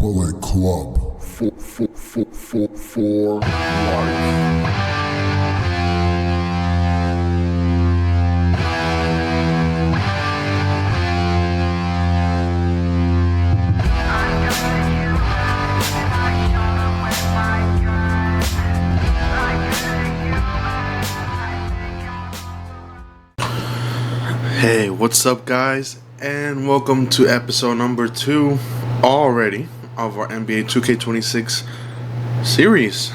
Bullet Club for life. Hey, what's up, guys? And welcome to episode number 2 already of our NBA 2K26 series.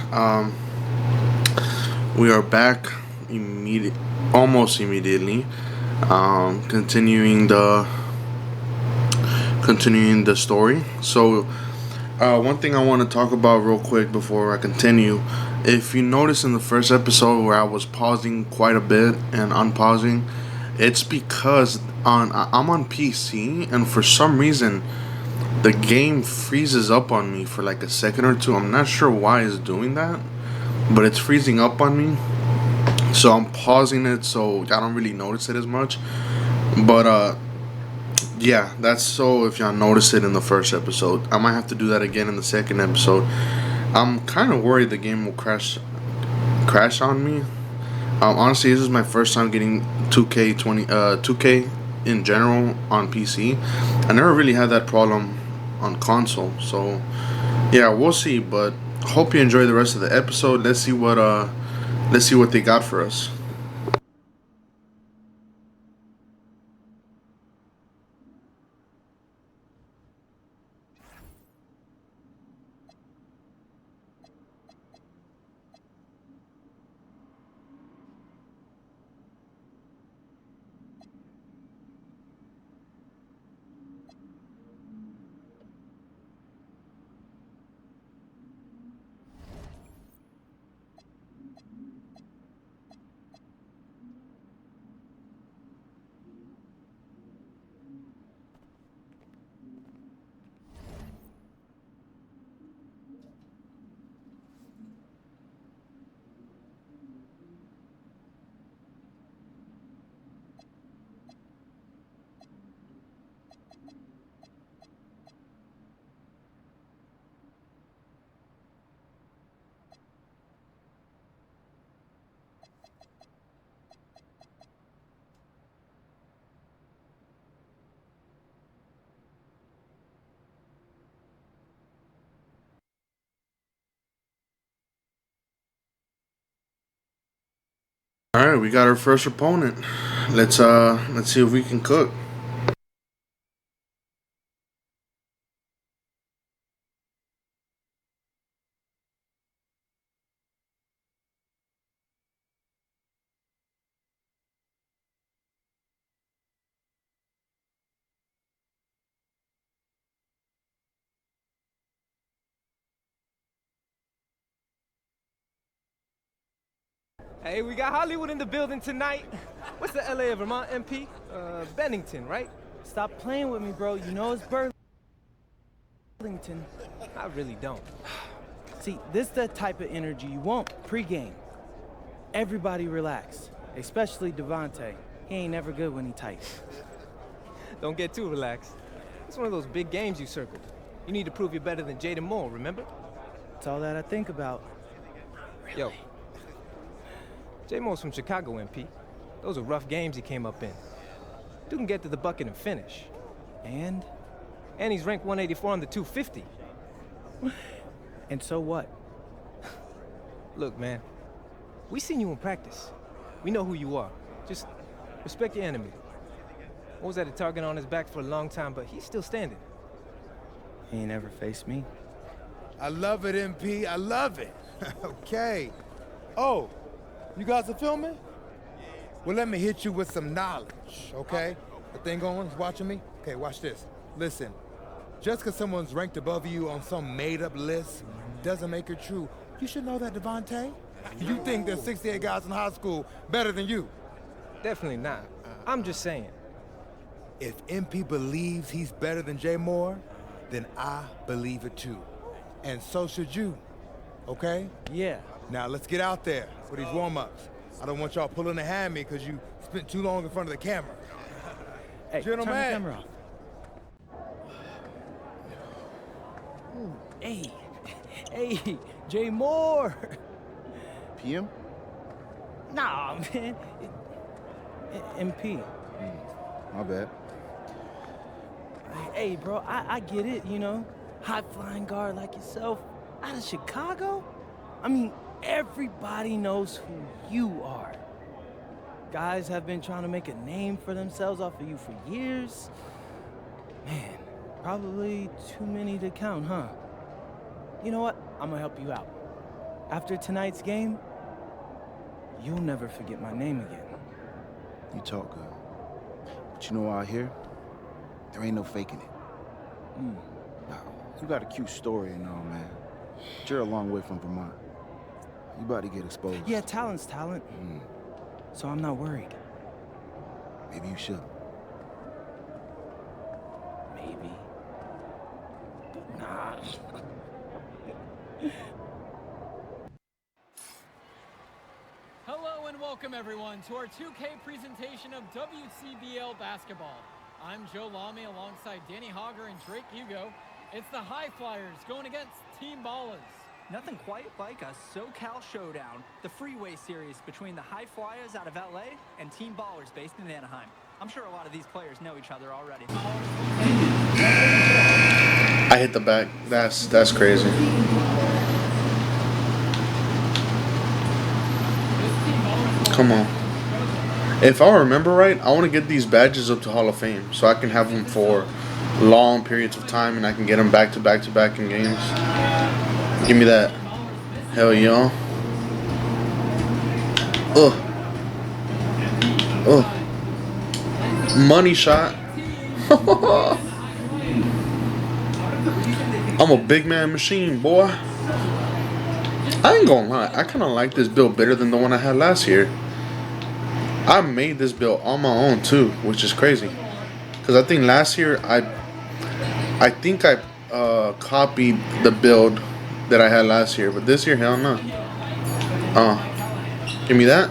We are back almost immediately, continuing the story. So, one thing I want to talk about real quick before I continue. If you notice in the first episode where I was pausing quite a bit and unpausing, it's because I'm on PC, and for some reason the game freezes up on me for like a second or two. I'm not sure why it's doing that, but it's freezing up on me. So I'm pausing it so I don't really notice it as much. But yeah, that's so if y'all noticed it in the first episode. I might have to do that again in the second episode. I'm kind of worried the game will crash on me. Honestly, this is my first time getting 2K in general on PC. I never really had that problem on console, so yeah, we'll see. But hope you enjoy the rest of the episode. Let's see what they got for us. All right, we got our first opponent. Let's see if we can cook. Hey, we got Hollywood in the building tonight. What's the LA of Vermont MP? Bennington, right? Stop playing with me, bro. You know it's Burlington. I really don't. See, this is the type of energy you want pre-game. Everybody relax, especially Devontae. He ain't never good when he tight. Don't get too relaxed. It's one of those big games you circled. You need to prove you're better than Jaden Moore, remember? It's all that I think about. Yo, J Moore's from Chicago, MP. Those are rough games he came up in. Dude can get to the bucket and finish. And he's ranked 184 on the 250. And so what? Look, man, we seen you in practice. We know who you are. Just respect your enemy. What was that, a target on his back for a long time, but he's still standing. He ain't ever faced me. I love it, MP. I love it. Okay. Oh, you guys are filming? Well, let me hit you with some knowledge, okay? The thing on is watching me? Okay, watch this. Listen, just because someone's ranked above you on some made-up list doesn't make it true. You should know that, Devontae. You think there's 68 guys in high school better than you? Definitely not. I'm just saying. If MP believes he's better than Jay Moore, then I believe it too. And so should you, okay? Yeah. Now let's get out there for these warm-ups. I don't want y'all pulling a hammy because you spent too long in front of the camera. Hey, Gentlemen. turn the camera off. Hey, hey, Jay Moore. PM? Nah, man. MP. My bad. Hey, bro, I get it, you know. High flying guard like yourself out of Chicago? I mean, everybody knows who you are. Guys have been trying to make a name for themselves off of you for years. Man, probably too many to count, huh? You know what? I'm gonna help you out. After tonight's game, you'll never forget my name again. You talk good. But you know out here, there ain't no faking it. Nah, you got a cute story and all, man. But you're a long way from Vermont. You about to get exposed. Yeah, talent's talent. So I'm not worried. Maybe you should. Maybe. Nah. Hello and welcome everyone to our 2K presentation of WCBL basketball. I'm Joe Lamy alongside Danny Hogger and Drake Hugo. It's the High Flyers going against Team Ballers. Nothing quite like a SoCal showdown, the freeway series between the High Flyers out of LA and Team Ballers based in Anaheim. I'm sure a lot of these players know each other already. I hit the back. That's crazy. Come on. If I remember right, I want to get these badges up to Hall of Fame so I can have them for long periods of time and I can get them back to back to back in games. Give me that. Hell yeah. Money shot. I'm a big man machine, boy. I ain't gonna lie. I kind of like this build better than the one I had last year. I made this build on my own too, which is crazy. Because I think last year I think I copied the build that I had last year, but this year, hell no. Give me that.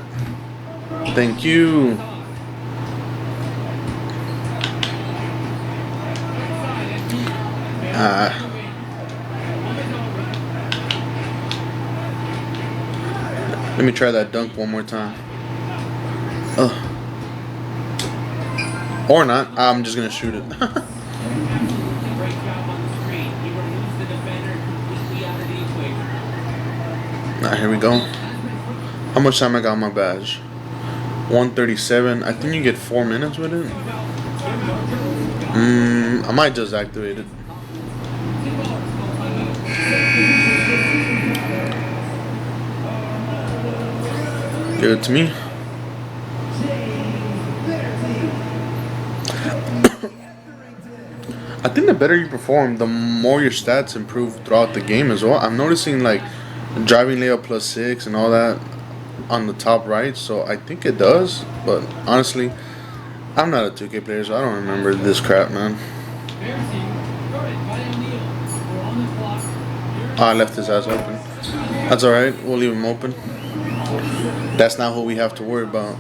Thank you. Let me try that dunk one more time. Or not. I'm just gonna shoot it. Alright, here we go. How much time I got on my badge? 137. I think you get 4 minutes with it. I might just activate it. Give it to me. I think the better you perform, the more your stats improve throughout the game as well. I'm noticing like driving layup +6 and all that on the top right, so I think it does. But honestly, I'm not a 2K player, so I don't remember this crap, man. Oh, I left his ass open. That's alright, we'll leave him open. That's not who we have to worry about.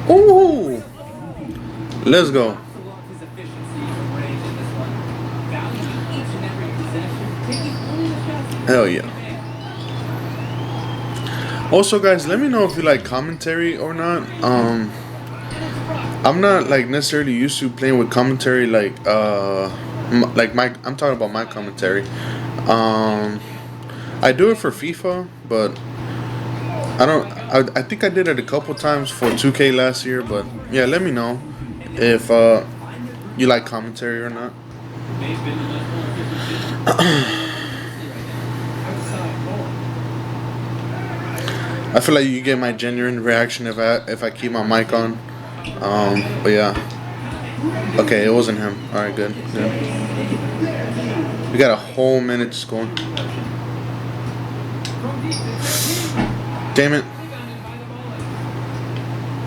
Ooh! Let's go. Hell yeah. Also, guys, let me know if you like commentary or not. I'm not like necessarily used to playing with commentary like I'm talking about my commentary. I do it for FIFA, but I think I did it a couple times for 2K last year, but yeah, let me know if you like commentary or not. I feel like you get my genuine reaction if I keep my mic on. But yeah. Okay, it wasn't him. Alright, good. We got a whole minute to score. Damn it.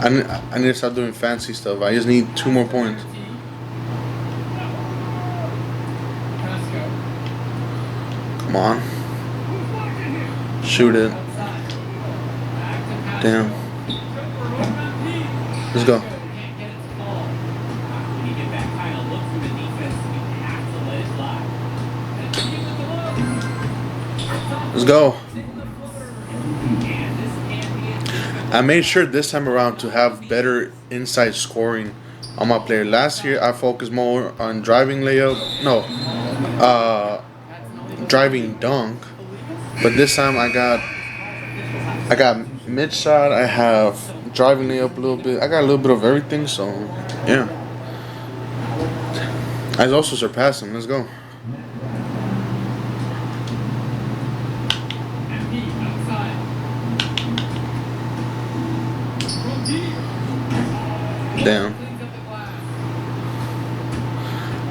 I need to stop doing fancy stuff. I just need 2 more points. Come on. Shoot it. Damn. Let's go. Let's go. I made sure this time around to have better inside scoring on my player. Last year I focused more on driving layup. No, driving dunk. But this time I got mid shot. I have driving layup a little bit. I got a little bit of everything. So yeah, I also surpassed him. Let's go. Damn.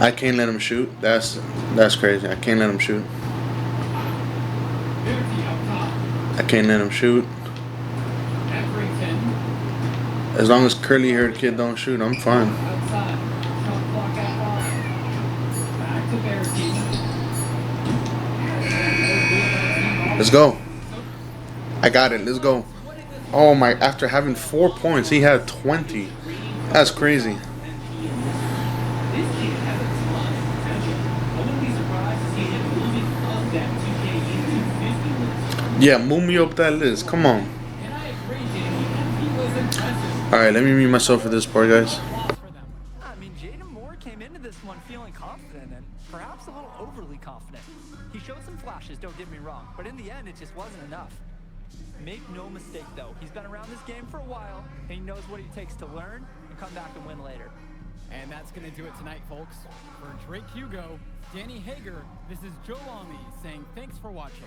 I can't let him shoot. That's crazy. I can't let him shoot. I can't let him shoot. As long as curly haired kid don't shoot, I'm fine. Let's go. I got it. Let's go. Oh my, after having 4 points, he had 20. That's crazy. Yeah, move me up that list. Come on. Alright, let me mute myself for this part, guys. I mean, Jaden Moore came into this one feeling confident and perhaps a little overly confident. He showed some flashes, don't get me wrong, but in the end, it just wasn't enough. Make no mistake, though, he's been around this game for a while, and he knows what it takes to learn and come back and win later. And that's going to do it tonight, folks. For Drake Hugo, Danny Hager, this is Joe Lamy saying thanks for watching.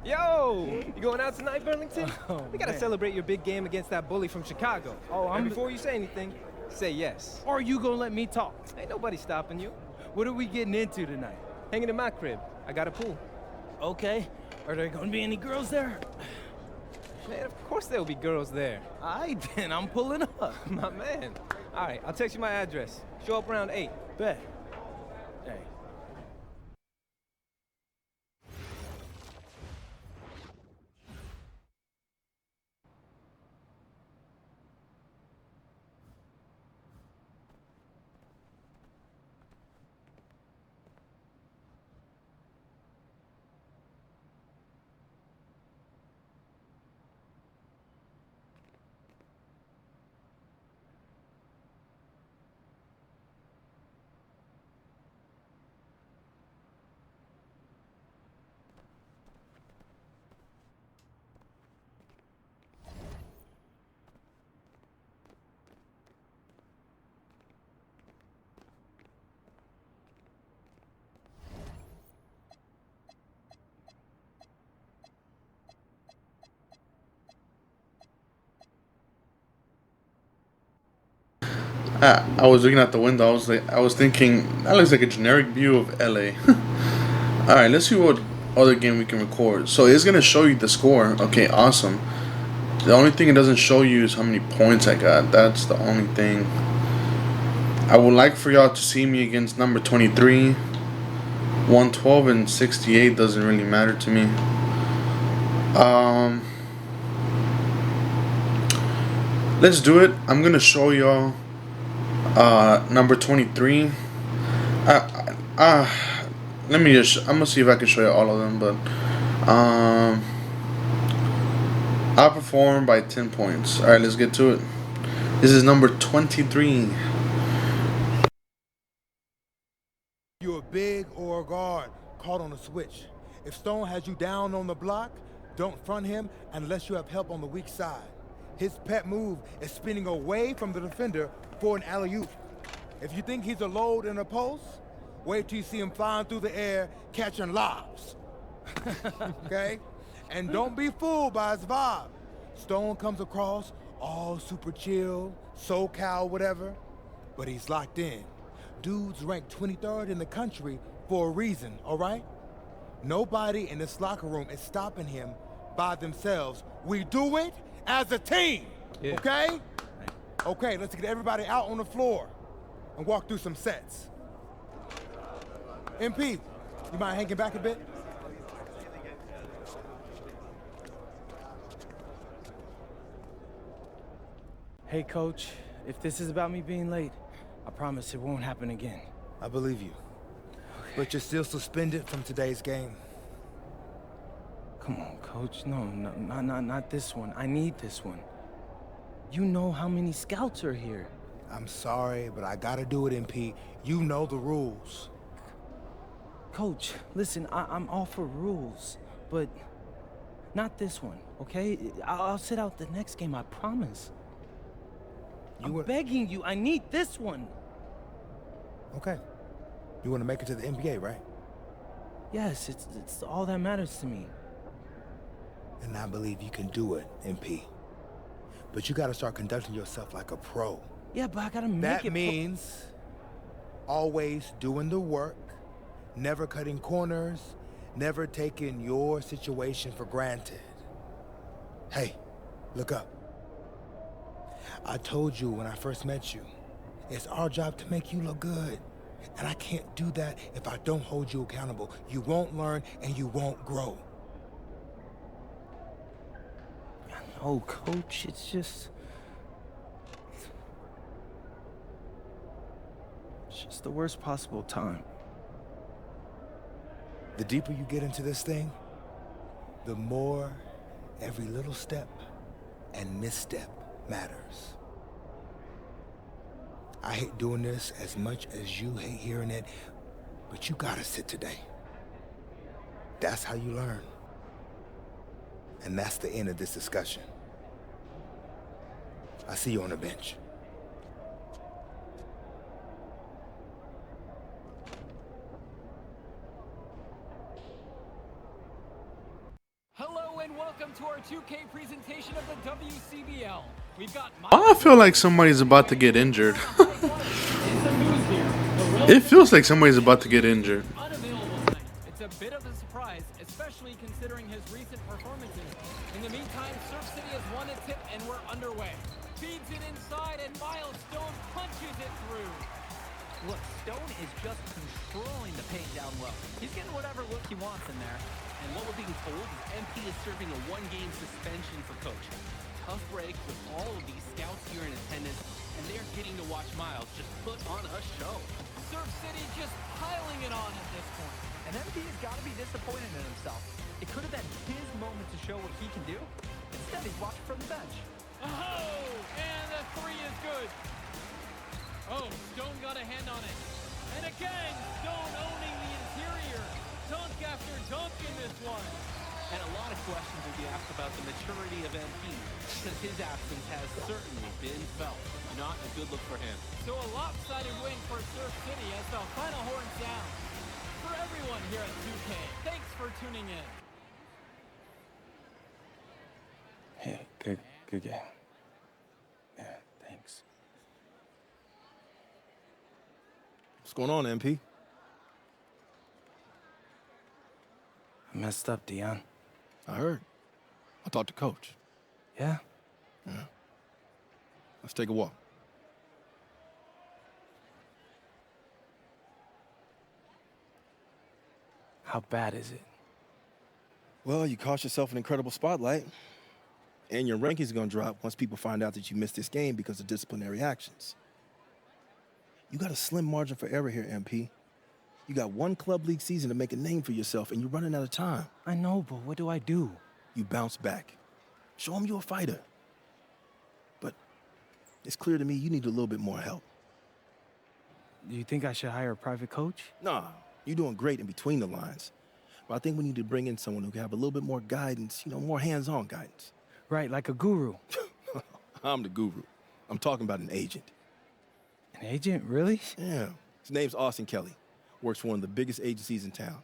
Yo, you going out tonight, Burlington? Oh, we gotta man. celebrate your big game against that bully from Chicago. Oh, And before you say anything, say yes. Or you gonna let me talk? Ain't nobody stopping you. What are we getting into tonight? Hanging in my crib. I got a pool. Okay. Are there gonna be any girls there? Man, of course there'll be girls there. Aight, then I'm pulling up. My man. All right, I'll text you my address. Show up around 8. Bet. Hey. I was looking out the window. I was thinking that looks like a generic view of LA. All right, let's see what other game we can record. So it's gonna show you the score. Okay, awesome. The only thing it doesn't show you is how many points I got. That's the only thing. I would like for y'all to see me against number 23. 112 and 68 doesn't really matter to me. Let's do it. I'm gonna show y'all number 23. Let me just. I'm gonna see if I can show you all of them, but I performed by 10 points. All right, let's get to it. This is number 23. You're a big or a guard caught on a switch. If Stone has you down on the block, don't front him unless you have help on the weak side. His pet move is spinning away from the defender for an alley-oop. If you think he's a load in a post, wait till you see him flying through the air catching lobs. Okay? And don't be fooled by his vibe. Stone comes across all super chill, SoCal, whatever, but he's locked in. Dude's ranked 23rd in the country for a reason, all right? Nobody in this locker room is stopping him by themselves. We do it as a team, okay? Okay, let's get everybody out on the floor and walk through some sets. MP, you mind hanging back a bit? Hey, Coach, if this is about me being late, I promise it won't happen again. I believe you. But you're still suspended from today's game. Come on, Coach. No, not this one. I need this one. You know how many scouts are here. I'm sorry, but I gotta do it, MP. You know the rules. Coach, listen, I'm all for rules, but not this one, okay? I'll sit out the next game, I promise. I'm begging you, I need this one. Okay. You want to make it to the NBA, right? Yes, it's all that matters to me. And I believe you can do it, MP. But you gotta start conducting yourself like a pro. Yeah, but I gotta make it. That means always doing the work, never cutting corners, never taking your situation for granted. Hey, look up. I told you when I first met you, it's our job to make you look good. And I can't do that if I don't hold you accountable. You won't learn and you won't grow. No, Coach, it's just the worst possible time. The deeper you get into this thing, the more every little step and misstep matters. I hate doing this as much as you hate hearing it, but you gotta sit today. That's how you learn. And that's the end of this discussion. I see you on the bench. Hello and welcome to our 2K presentation of the WCBL. We've got I feel like somebody's about to get injured. It feels like somebody's about to get injured. unavailable tonight. It's a bit of a surprise, especially considering his recent performances. In the meantime, Surf City has won a tip and we're underway. Feeds it inside and Miles Stone punches it through. Look, Stone is just controlling the paint down low. He's getting whatever look he wants in there. And what we're being told is MP is serving a one-game suspension for Coach. Tough break with all of these scouts here in attendance, and they're getting to watch Miles just put on a show. Surf City just piling it on at this point. And MP has got to be disappointed in himself. It could have been his moment to show what he can do. Instead, he's watching from the bench. Oh, and the three is good. Oh, Stone got a hand on it. And again, Stone owning the interior. Dunk after dunk in this one. And a lot of questions will be asked about the maturity of MP, because his absence has certainly been felt. Not a good look for him. So a lopsided win for Surf City as the final horn sounds. For everyone here at 2K, thanks for tuning in. Hey, good game. Yeah, thanks. What's going on, MP? I messed up, Dion. I heard. I talked to Coach. Yeah? Yeah. Let's take a walk. How bad is it? Well, you cost yourself an incredible spotlight. And your rankings are going to drop once people find out that you missed this game because of disciplinary actions. You got a slim margin for error here, MP. You got one club league season to make a name for yourself, and you're running out of time. I know, but what do I do? You bounce back. Show them you're a fighter. But it's clear to me you need a little bit more help. Do you think I should hire a private coach? Nah, you're doing great in between the lines. But I think we need to bring in someone who can have a little bit more guidance, more hands-on guidance. Right, like a guru. I'm the guru. I'm talking about an agent. An agent, really? Yeah. His name's Austin Kelly. Works for one of the biggest agencies in town.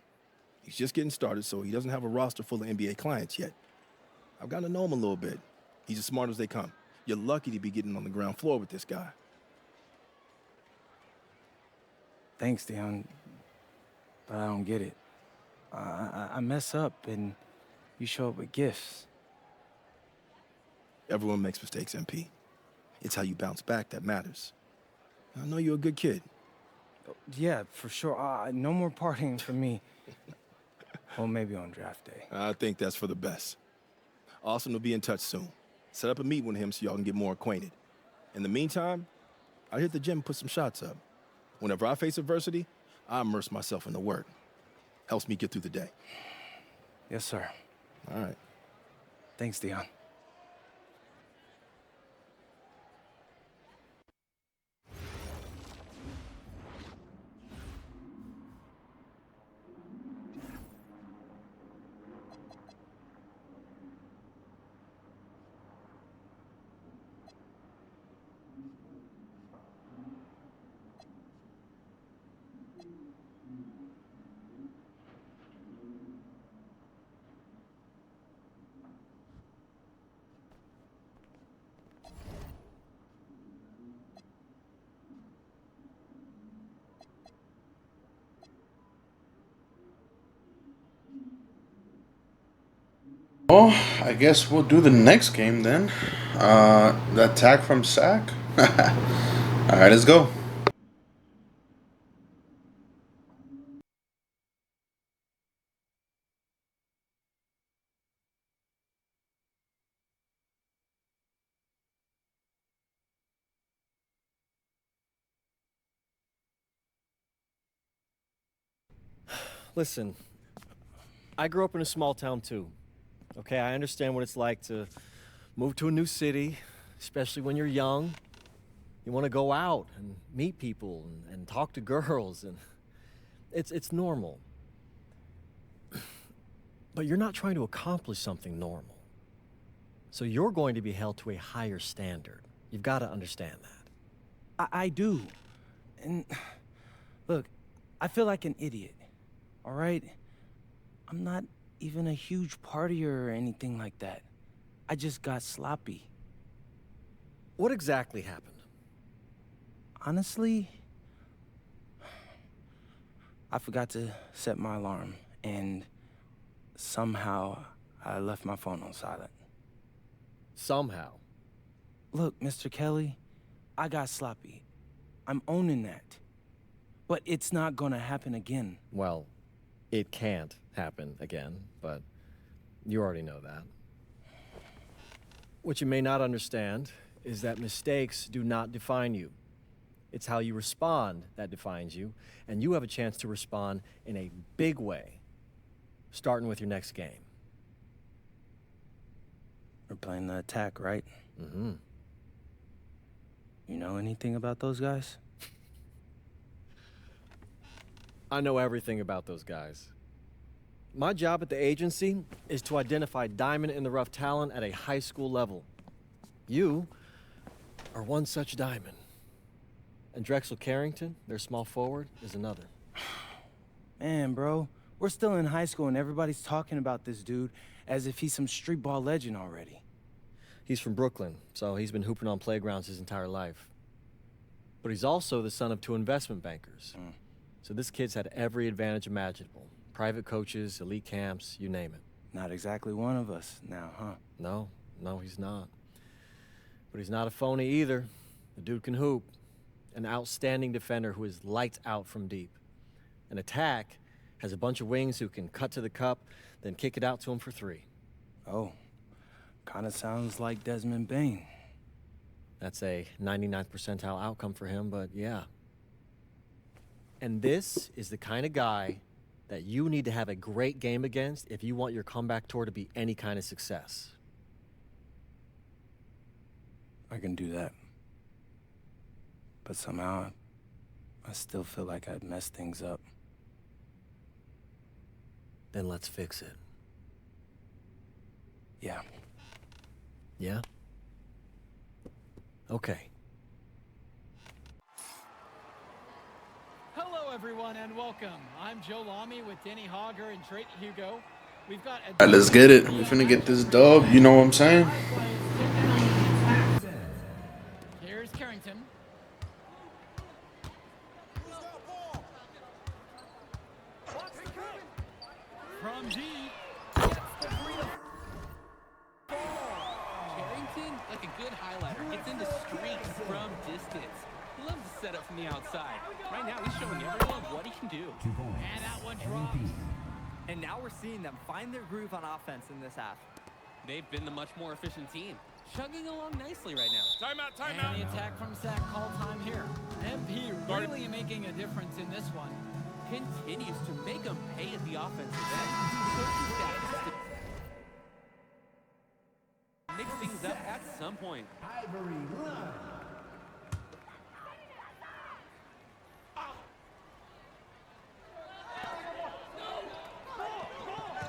He's just getting started, so he doesn't have a roster full of NBA clients yet. I've gotten to know him a little bit. He's as smart as they come. You're lucky to be getting on the ground floor with this guy. Thanks, Dion, but I don't get it. I mess up and you show up with gifts. Everyone makes mistakes, MP. It's how you bounce back that matters. I know you're a good kid. Yeah, for sure. No more partying for me. Well, maybe on draft day. I think that's for the best. Austin will be in touch soon. Set up a meet with him so y'all can get more acquainted. In the meantime, I hit the gym and put some shots up. Whenever I face adversity, I immerse myself in the work. Helps me get through the day. Yes, sir. All right. Thanks, Dion. Well, I guess we'll do the next game then. The attack from Sack. Alright, let's go. Listen, I grew up in a small town too. Okay, I understand what it's like to move to a new city, especially when you're young. You want to go out and meet people and talk to girls, and it's normal. But you're not trying to accomplish something normal. So you're going to be held to a higher standard. You've got to understand that. I do. And look, I feel like an idiot. All right? I'm not even a huge partier or anything like that. I just got sloppy. What exactly happened? Honestly, I forgot to set my alarm, and somehow I left my phone on silent. Somehow? Look, Mr. Kelly, I got sloppy. I'm owning that. But it's not gonna happen again. Well, it can't happen again, but you already know that. What you may not understand is that mistakes do not define you. It's how you respond that defines you, and you have a chance to respond in a big way, starting with your next game. We're playing the attack, right? Mm-hmm. You know anything about those guys? I know everything about those guys. My job at the agency is to identify diamond-in-the-rough talent at a high school level. You are one such diamond. And Drexel Carrington, their small forward, is another. Man, bro, we're still in high school and everybody's talking about this dude as if he's some street ball legend already. He's from Brooklyn, so he's been hooping on playgrounds his entire life. But he's also the son of two investment bankers. So this kid's had every advantage imaginable. Private coaches, elite camps, you name it. Not exactly one of us now, huh? No, he's not. But he's not a phony either. The dude can hoop. An outstanding defender who is lights out from deep. An attack has a bunch of wings who can cut to the cup, then kick it out to him for three. Oh, kind of sounds like Desmond Bain. That's a 99th percentile outcome for him, but yeah. And this is the kind of guy that you need to have a great game against if you want your comeback tour to be any kind of success. I can do that. But somehow, I still feel like I'd messed things up. Then let's fix it. Yeah. Yeah? Okay. Hello, everyone. everyone, and welcome. I'm Joe Lamy with Danny Hogger and Drake Hugo. We've got All right, let's get it. We're finna get this dub. You know what I'm saying? Here's Carrington. From deep. Carrington, like a good highlighter, gets into streaks from distance. He loves to set up from the outside. Right now, he's showing everyone what he can do. And that one drops. And now we're seeing them find their groove on offense in this half. They've been the much more efficient team, chugging along nicely right now. And the attack from Sack call time here. MP really making a difference in this one. Continues to make them pay at the offensive end. Coaching staff has to mix things up at some point.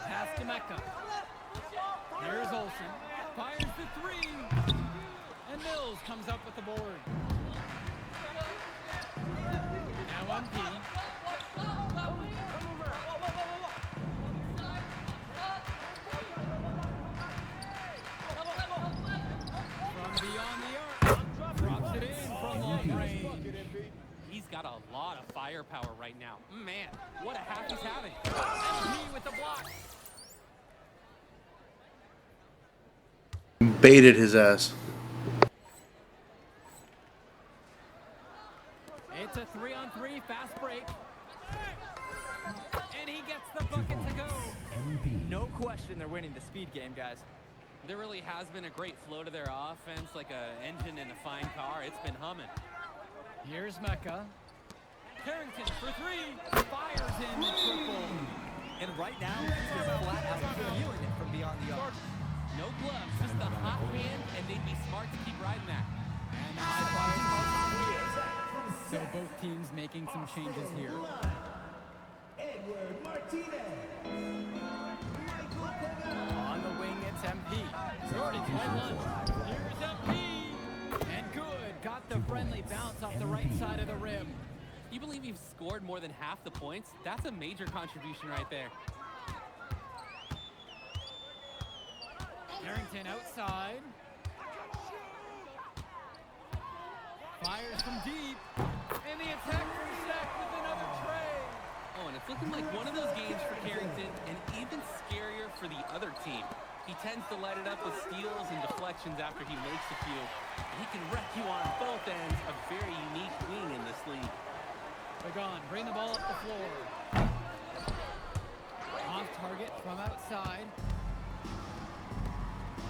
Pass to Mecca. Here's Olsen. Fires the three. And Mills comes up with the board. Now MP. From beyond the arc. Drops it in from long range. He's got a lot of firepower right now. Man, what a half he's having. MP with the block. Baited his ass. It's a 3-on-3 fast break. And he gets the bucket to go. No question they're winning the speed game, guys. There really has been a great flow to their offense, like an engine in a fine car. It's been humming. Here's Mecca. Carrington for three. Fires in the triple. And right now, he's just flat out feeling it from beyond the arc. No gloves, just a hot hand, and they'd be smart to keep riding that. And the high flyers. So both teams making some changes here. On the wing, it's MP. Yardage by Lunch. Here's MP. And good. Got the friendly bounce off the right side of the rim. You believe you've scored more than half the points? That's a major contribution right there. Carrington outside. Fires from deep. And the attack from Sack with another tray. Oh, and it's looking like one of those games for Carrington, and even scarier for the other team. He tends to light it up with steals and deflections after he makes a few. He can wreck you on both ends. A very unique wing in this league. Begon, bring the ball up the floor. Off target from outside.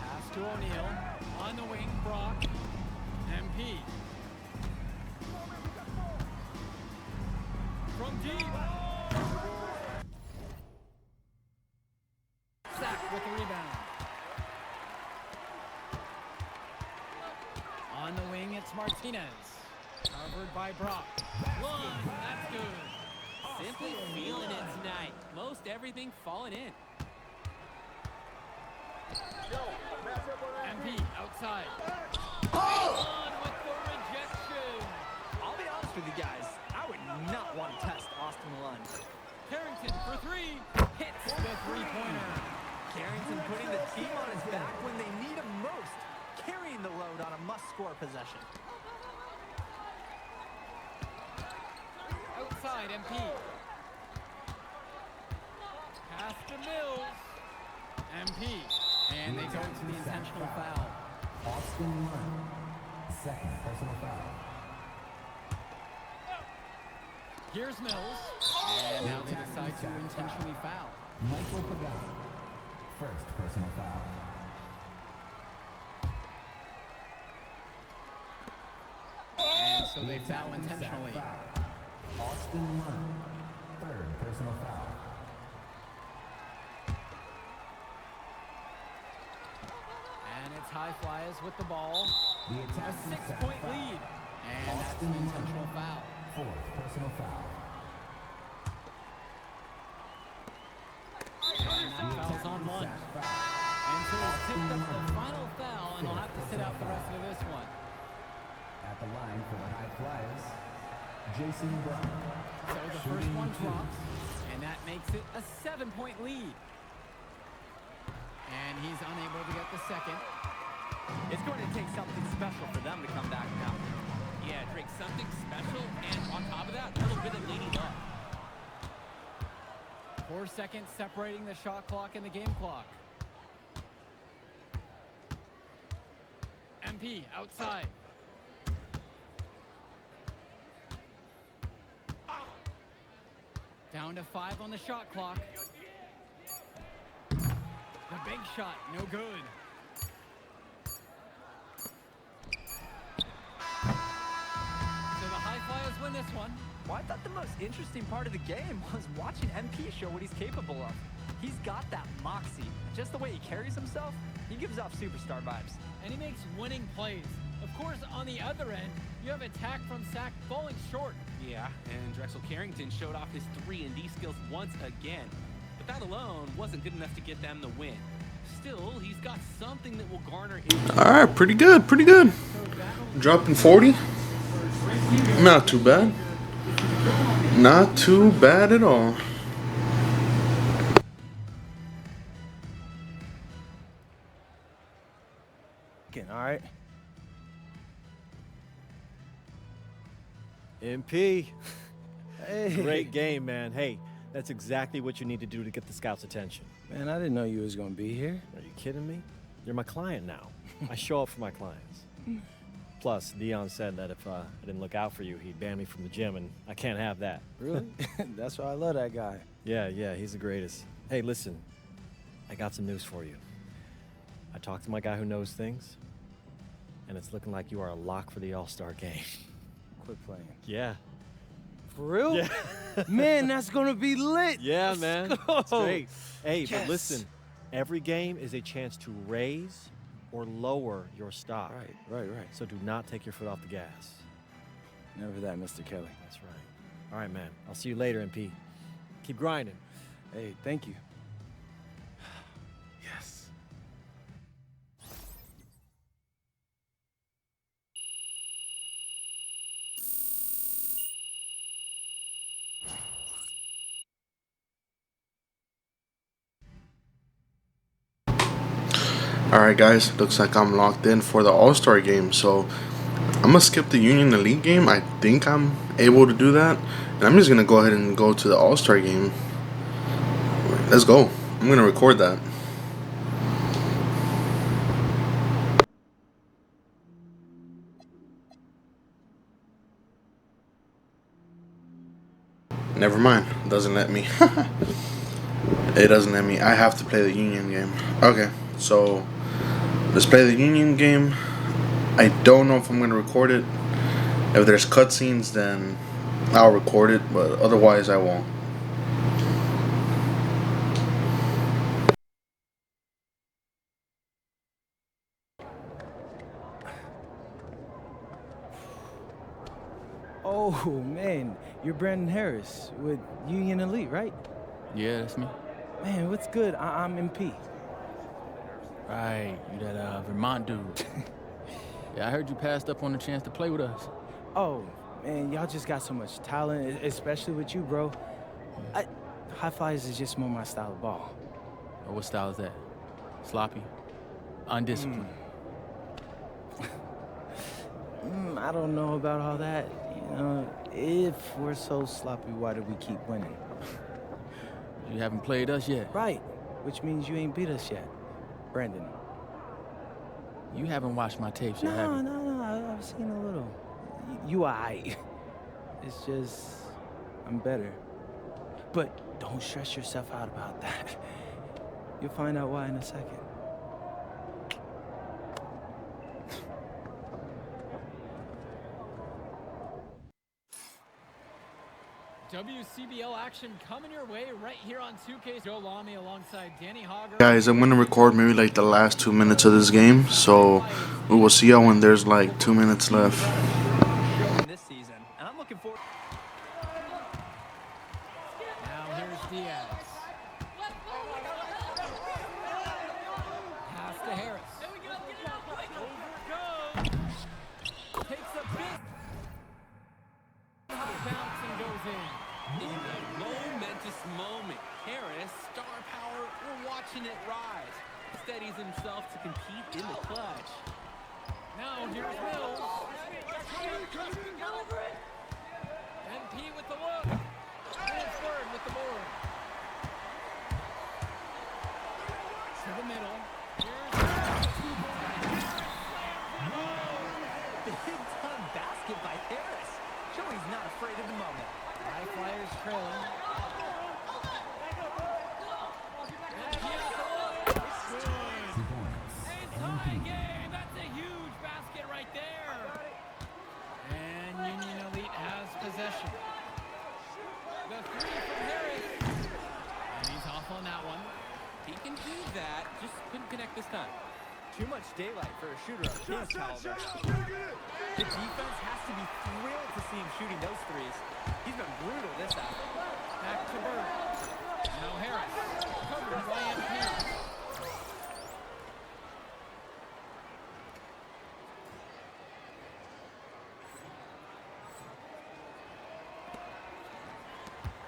Pass to O'Neal. On the wing, Brock. MP. From deep. Sack with the rebound. On the wing, it's Martinez. Covered by Brock. One, that's good. Simply feeling it tonight. Most everything falling in. MP outside. On with the rejection. I'll be honest with you guys. I would not want to test Austin Lund. Carrington for three. Hits the three-pointer. Carrington putting the team on his back when they need him most. Carrying the load on a must-score possession. Outside, MP. Pass to Mills. MP. And they go to the intentional foul. Austin Lund, second personal foul. Here's Mills. And now they decide to intentionally foul. Michael Pagano, first personal foul. And so they foul intentionally. Austin Lund, third personal foul. And it's high flyers with the ball. The A attack 6-point lead. And that's an intentional foul. Fourth personal foul. And that foul's on one. And so he's picked up the final foul, and he'll have to sit out the rest of this one. At the line for the High Flyers, Jason Brown. So the first one drops, and that makes it a 7-point lead. And he's unable to get the second. It's going to take something special for them to come back now. Yeah, Drake, something special, and on top of that, a little bit of leading up. 4 seconds separating the shot clock and the game clock. MP outside. Down to 5 on the shot clock. The big shot, no good. So the High Flyers win this one. Well, I thought the most interesting part of the game was watching MP show what he's capable of. He's got that moxie. Just the way he carries himself, he gives off superstar vibes. And he makes winning plays. Of course, on the other end, you have attack from Sack falling short. Yeah, and Drexel Carrington showed off his 3-and-D skills once again. But that alone wasn't good enough to get them the win. Still, he's got something that will garner interest. All right, pretty good, pretty good. Dropping 40. Not too bad. Not too bad at all. All right. MP. Hey. Great game, man. Hey, that's exactly what you need to do to get the scouts' attention. Man, I didn't know you was gonna be here. Are you kidding me? You're my client now. I show up for my clients. Plus, Dion said that if I didn't look out for you, he'd ban me from the gym, and I can't have that. Really? That's why I love that guy. Yeah, he's the greatest. Hey, listen, I got some news for you. I talked to my guy who knows things, and it's looking like you are a lock for the All-Star game. Quit playing. Yeah. For real? Yeah. Man, that's gonna be lit. Yeah, Let's man. go. It's great. Hey, Yes. but listen, every game is a chance to raise or lower your stock. Right. So do not take your foot off the gas. Never that, Mr. Kelly. That's right. All right, man. I'll see you later, MP. Keep grinding. Hey, thank you. Yes. Alright guys, looks like I'm locked in for the All-Star game, so I'm gonna skip the Union Elite game. I think I'm able to do that, and I'm just gonna go ahead and go to the All-Star game. Let's go. I'm gonna record that. Never mind, doesn't let me. It doesn't let me. I have to play the Union game. Okay, so let's play the Union game. I don't know if I'm gonna record it. If there's cutscenes, then I'll record it, but otherwise I won't. Oh man, you're Brandon Harris with Union Elite, right? Yeah, that's me. Man, what's good? I'm MP. Right, you that Vermont dude. Yeah, I heard you passed up on the chance to play with us. Oh man, y'all just got so much talent, especially with you, bro. High Flyers is just more my style of ball. Oh, what style is that? Sloppy? Undisciplined? I don't know about all that. You know, if we're so sloppy, why do we keep winning? You haven't played us yet. Right, which means you ain't beat us yet, Brandon. You haven't watched my tapes yet, have you? No, I've seen a little. You aight. It's just, I'm better. But don't stress yourself out about that. You'll find out why in a second. WCBL action coming your way right here on 2K. Joe Lamy alongside Danny Hogger. Guys, I'm gonna record maybe like the last 2 minutes of this game, so we will see y'all when there's like 2 minutes left. This season, and I'm looking forward. Now here's Diaz. Pass to Harris. Over goes. Takes a big bounce and goes in. steadies himself to compete in the clutch. Now here's Mills. MP with the look. And Bird with the board. To the middle. Big time basket by Harris. Showing he's not afraid of the moment. High Flyers trailing. Game. That's a huge basket right there. And Union Elite has possession. The three from Harris. And he's off on that one. He can do that, just couldn't connect this time. Too much daylight for a shooter of his caliber. The defense has to be thrilled to see him shooting those threes. He's been brutal this half. Back to Bird. Now Harris. Covered by MP.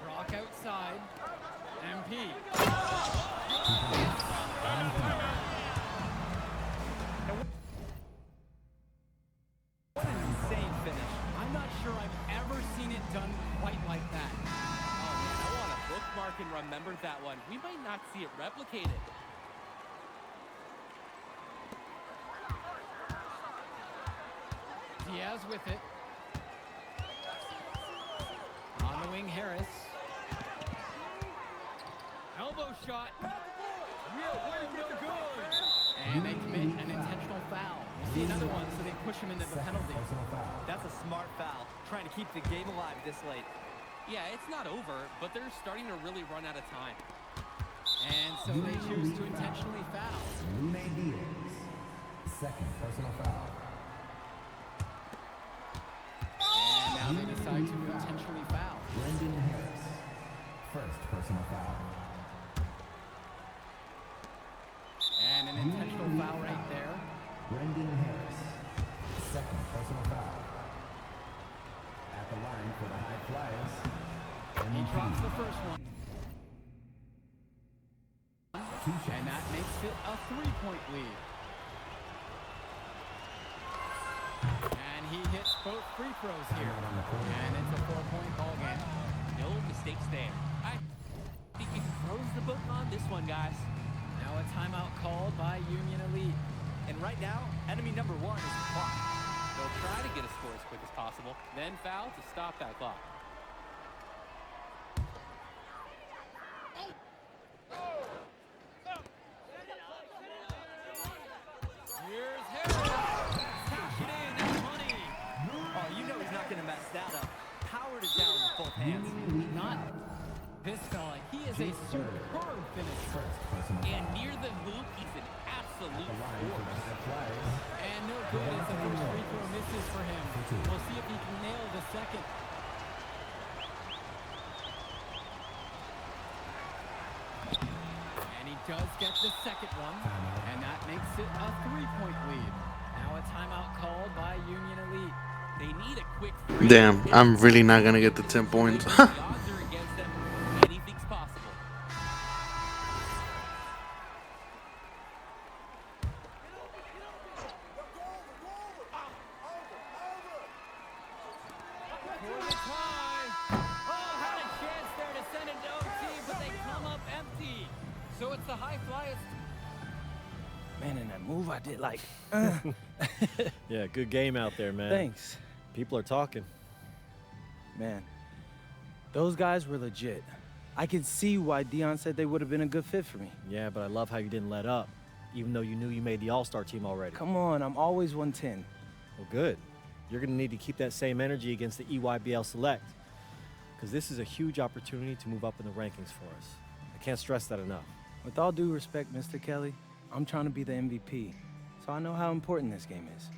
Rock outside. MP. What an insane finish. I'm not sure I've ever seen it done quite like that. Oh man, I want to bookmark and remember that one. We might not see it replicated. Diaz with it. On the wing, Harris. Elbow shot. No good. And they commit an intentional foul. You see another one, so they push him into the penalty. That's a smart foul. Trying to keep the game alive this late. Yeah, it's not over, but they're starting to really run out of time. And so they choose to intentionally foul. Lune Diaz. Second personal foul. And now they decide to intentionally foul. Brendan Harris. First personal foul. And an intentional foul right there. Brendan Harris. Second personal foul. At the line for the High Flyers. He drops the first one. And that makes it a 3-point lead. And he hits both free throws here. And it's a 4-point ball game. No mistakes there. I think he throws the book on this one, guys. Now a timeout called by Union Elite. And right now, enemy number one is the clock. They'll try to get a score as quick as possible, then foul to stop that clock. Here's Harris. Cash it in. That's money. Oh, you know he's not going to mess that up. Powered it down with both hands. Not this fella. He is a superb finisher. And near the hoop, he's an absolute force. And no good as the first free throw misses for him. We'll see if he can nail the second. And he does get the second one. And that makes it a 3-point lead. Now a timeout called by Union Elite. They need a quick three. Damn, I'm really not gonna get the 10 points. The odds are against them. Anything's possible. For the tie. Oh, had a chance there to send it to OT, but they come up empty. So it's the High Flyers. Man, in that move I did, like, Yeah, good game out there, man. thanks. People are talking. Man, those guys were legit. I could see why Dion said they would have been a good fit for me. Yeah, but I love how you didn't let up, even though you knew you made the All-Star team already. Come on, I'm always 110. Well, good. You're going to need to keep that same energy against the EYBL Select, because this is a huge opportunity to move up in the rankings for us. I can't stress that enough. With all due respect, Mr. Kelly, I'm trying to be the MVP, so I know how important this game is.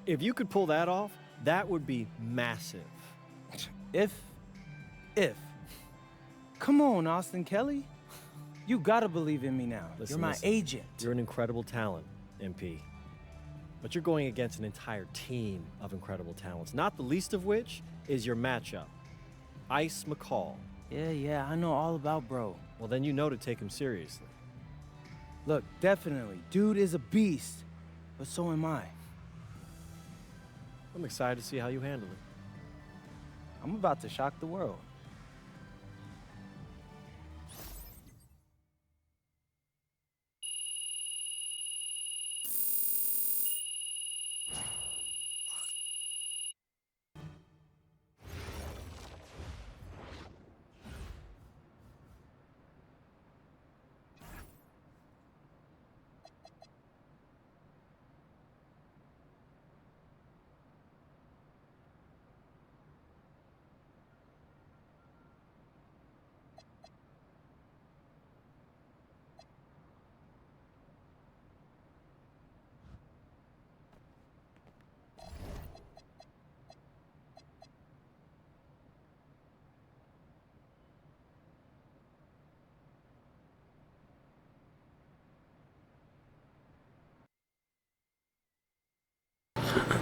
If you could pull that off, that would be massive. If. Come on, Austin Kelly. You gotta believe in me now. Listen, You're my listen. agent. You're an incredible talent, MP. But you're going against an entire team of incredible talents, not the least of which is your matchup, Ice McCall. Yeah, I know all about bro. Well, then you know to take him seriously. Look, definitely, dude is a beast, but so am I. I'm excited to see how you handle it. I'm about to shock the world.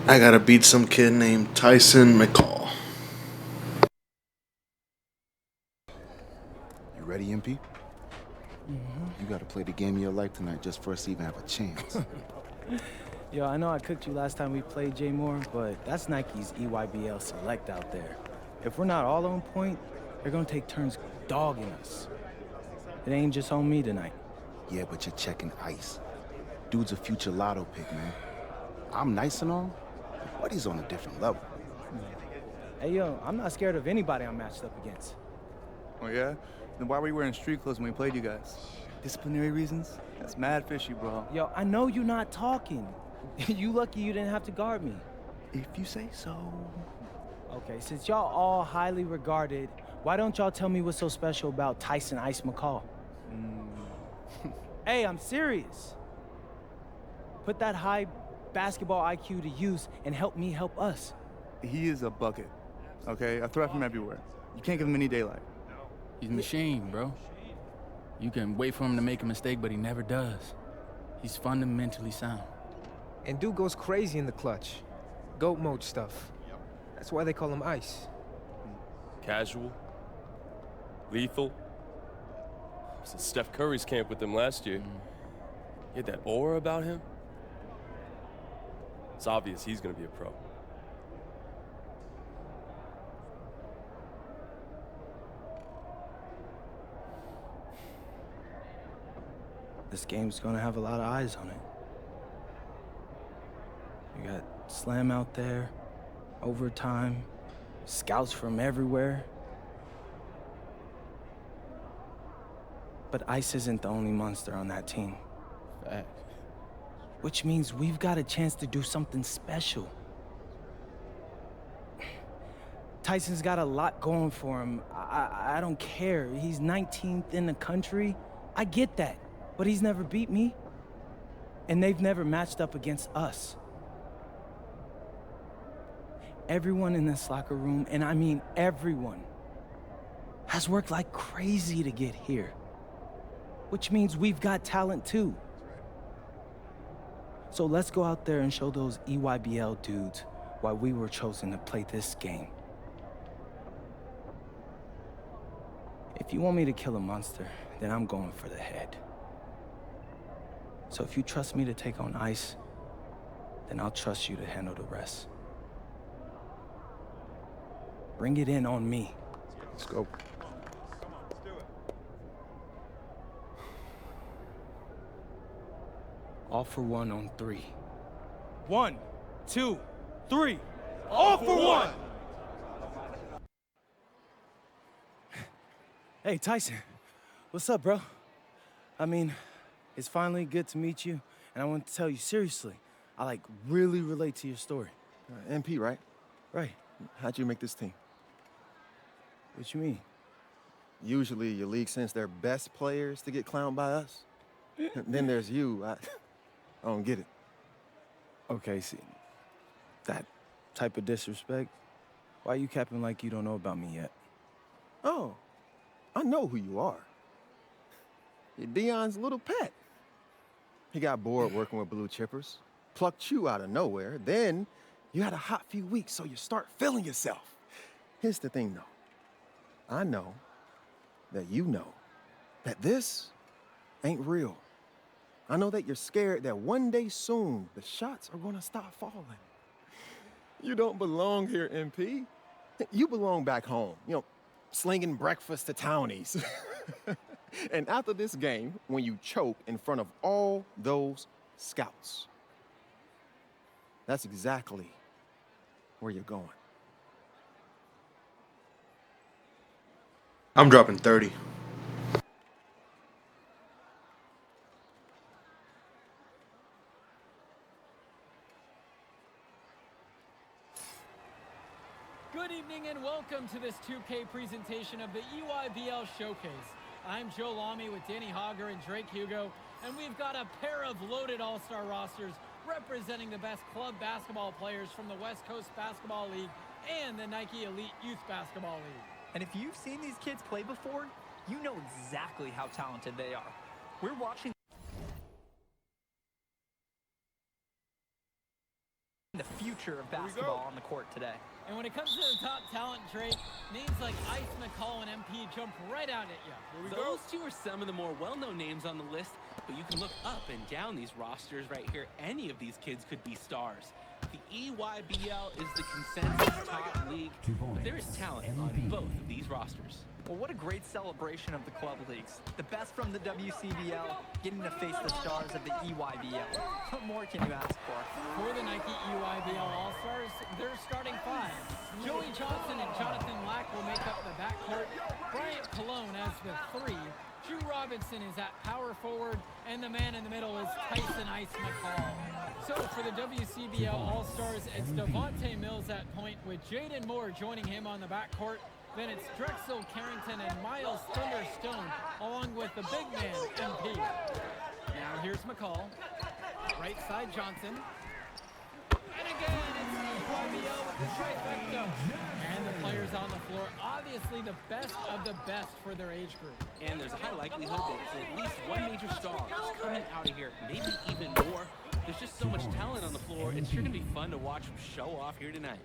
I gotta beat some kid named Tyson McCall. You ready, MP? You gotta play the game of your life tonight just for us to even have a chance. Yo, I know I cooked you last time we played J Moore, but that's Nike's EYBL Select out there. If we're not all on point, they're gonna take turns dogging us. It ain't just on me tonight. Yeah, but you're checking ice. Dude's a future lotto pick, man. I'm nice and all, but he's on a different level. Hey, yo, I'm not scared of anybody I'm matched up against. Oh, yeah? Then why were you wearing street clothes when we played you guys? Disciplinary reasons? That's mad fishy, bro. Yo, I know you're not talking. You lucky you didn't have to guard me. If you say so. Okay, since y'all all highly regarded, why don't y'all tell me what's so special about Tyson Ice McCall? Hey, I'm serious. Put that high basketball IQ to use and help me help us. He is a bucket, okay? I threat from everywhere. You can't give him any daylight. He's a machine, bro. You can wait for him to make a mistake, but he never does. He's fundamentally sound. And dude goes crazy in the clutch. Goat mode stuff. That's why they call him Ice. Casual. Lethal. I was at Steph Curry's camp with him last year. He had that aura about him. It's obvious he's gonna be a pro. This game's gonna have a lot of eyes on it. You got Slam out there, overtime, scouts from everywhere. But Ice isn't the only monster on that team. Fact. Which means we've got a chance to do something special. Tyson's got a lot going for him. I don't care. He's 19th in the country. I get that. But he's never beat me. And they've never matched up against us. Everyone in this locker room, and I mean everyone, has worked like crazy to get here. Which means we've got talent too. So let's go out there and show those EYBL dudes why we were chosen to play this game. If you want me to kill a monster, then I'm going for the head. So if you trust me to take on Ice, then I'll trust you to handle the rest. Bring it in on me. Let's go. All for one on 3. 1, 2, 3. All for one! Hey, Tyson. What's up, bro? I mean, it's finally good to meet you, and I want to tell you seriously, I really relate to your story. MP, right? Right. How'd you make this team? What you mean? Usually your league sends their best players to get clowned by us. Then there's you. I don't get it. Okay, see, that type of disrespect, why you capping like you don't know about me yet? Oh, I know who you are. You're Dion's little pet. He got bored working with blue chippers, plucked you out of nowhere, then you had a hot few weeks, so you start feeling yourself. Here's the thing, though. I know that you know that this ain't real. I know that you're scared that one day soon the shots are gonna stop falling. You don't belong here, MP. You belong back home, slinging breakfast to townies. And after this game, when you choke in front of all those scouts, that's exactly where you're going. I'm dropping 30. Good evening and welcome to this 2K presentation of the EYBL Showcase. I'm Joe Lamy with Danny Hogger and Drake Hugo, and we've got a pair of loaded all-star rosters representing the best club basketball players from the West Coast Basketball League and the Nike Elite Youth Basketball League. And if you've seen these kids play before, you know exactly how talented they are. We're watching the future of basketball on the court today. And when it comes to the top talent, Drake, names like Ice McCall and MP jump right out at you. Those two are some of the more well-known names on the list, but you can look up and down these rosters right here. Any of these kids could be stars. The EYBL is the consensus top league, but there is talent on both of these rosters. Well, what a great celebration of the club leagues. The best from the WCBL getting to face the stars of the EYBL. What more can you ask for? For the Nike EYBL All-Stars, they're starting five. Joey Johnson and Jonathan Lack will make up the backcourt. Bryant Cologne as the three. Drew Robinson is at power forward, and the man in the middle is Tyson Ice McCall. So for the WCBL All-Stars, it's Devontae Mills at point with Jaden Moore joining him on the backcourt. Then it's Drexel Carrington and Miles Thunderstone, along with the big man, MP. Now here's McCall. Right side, Johnson. And again, it's the EYBL with the trifecta. And the players on the floor, obviously the best of the best for their age group. And there's a high likelihood that at least one major star is coming out of here, maybe even more. There's just so much talent on the floor. It's sure to be fun to watch him show off here tonight.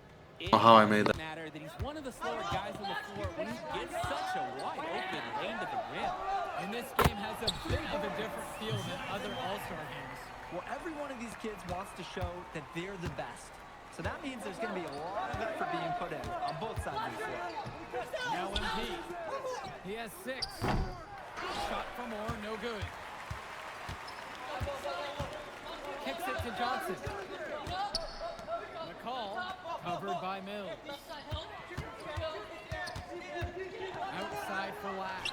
How I made that. Matter that he's one of the slower guys on the floor when he gets such a wide open lane to the rim. And this game has a bit of a different feel than other All-Star games. Well, every one of these kids wants to show that they're the best. So that means there's going to be a lot of effort being put in on both sides of the floor. Now MP. He has 6. Shot for more, no good. Kicks it to Johnson. McCall, covered by Mills. Outside for Lack.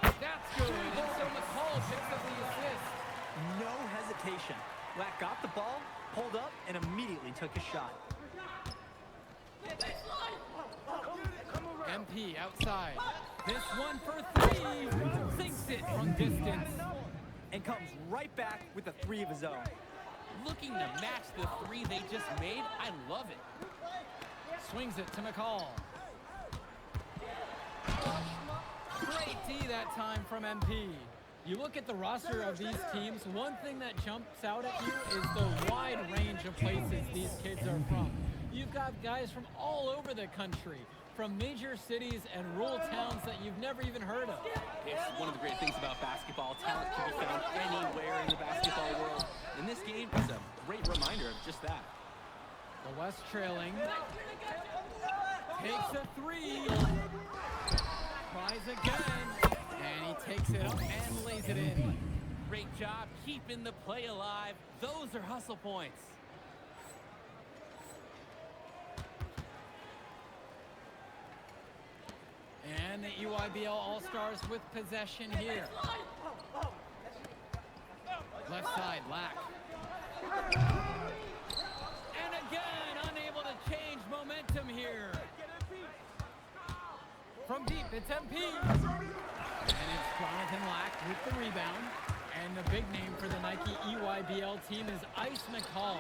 That's good, and so McCall picks up the assist. No hesitation. Lack got the ball, pulled up, and immediately took a shot. MP outside. This one for 3. Sinks it from distance. And comes right back with a 3 of his own. Looking to match the 3 they just made. I love it. Swings it to McCall. Great D that time from MP. You look at the roster of these teams, one thing that jumps out at you is the wide range of places these kids are from. You've got guys from all over the country, from major cities and rural towns that you've never even heard of. It's one of the great things about basketball. Talent can be found anywhere in the basketball world. And this game is a great reminder of just that. The West trailing. Takes a 3. Tries again. And he takes it up and lays it in. Great job keeping the play alive. Those are hustle points. And the EYBL All-Stars with possession here. Left side, Lack. And again, unable to change momentum here. From deep, it's MP. And it's Jonathan Lack with the rebound. And the big name for the Nike EYBL team is Ice McCall,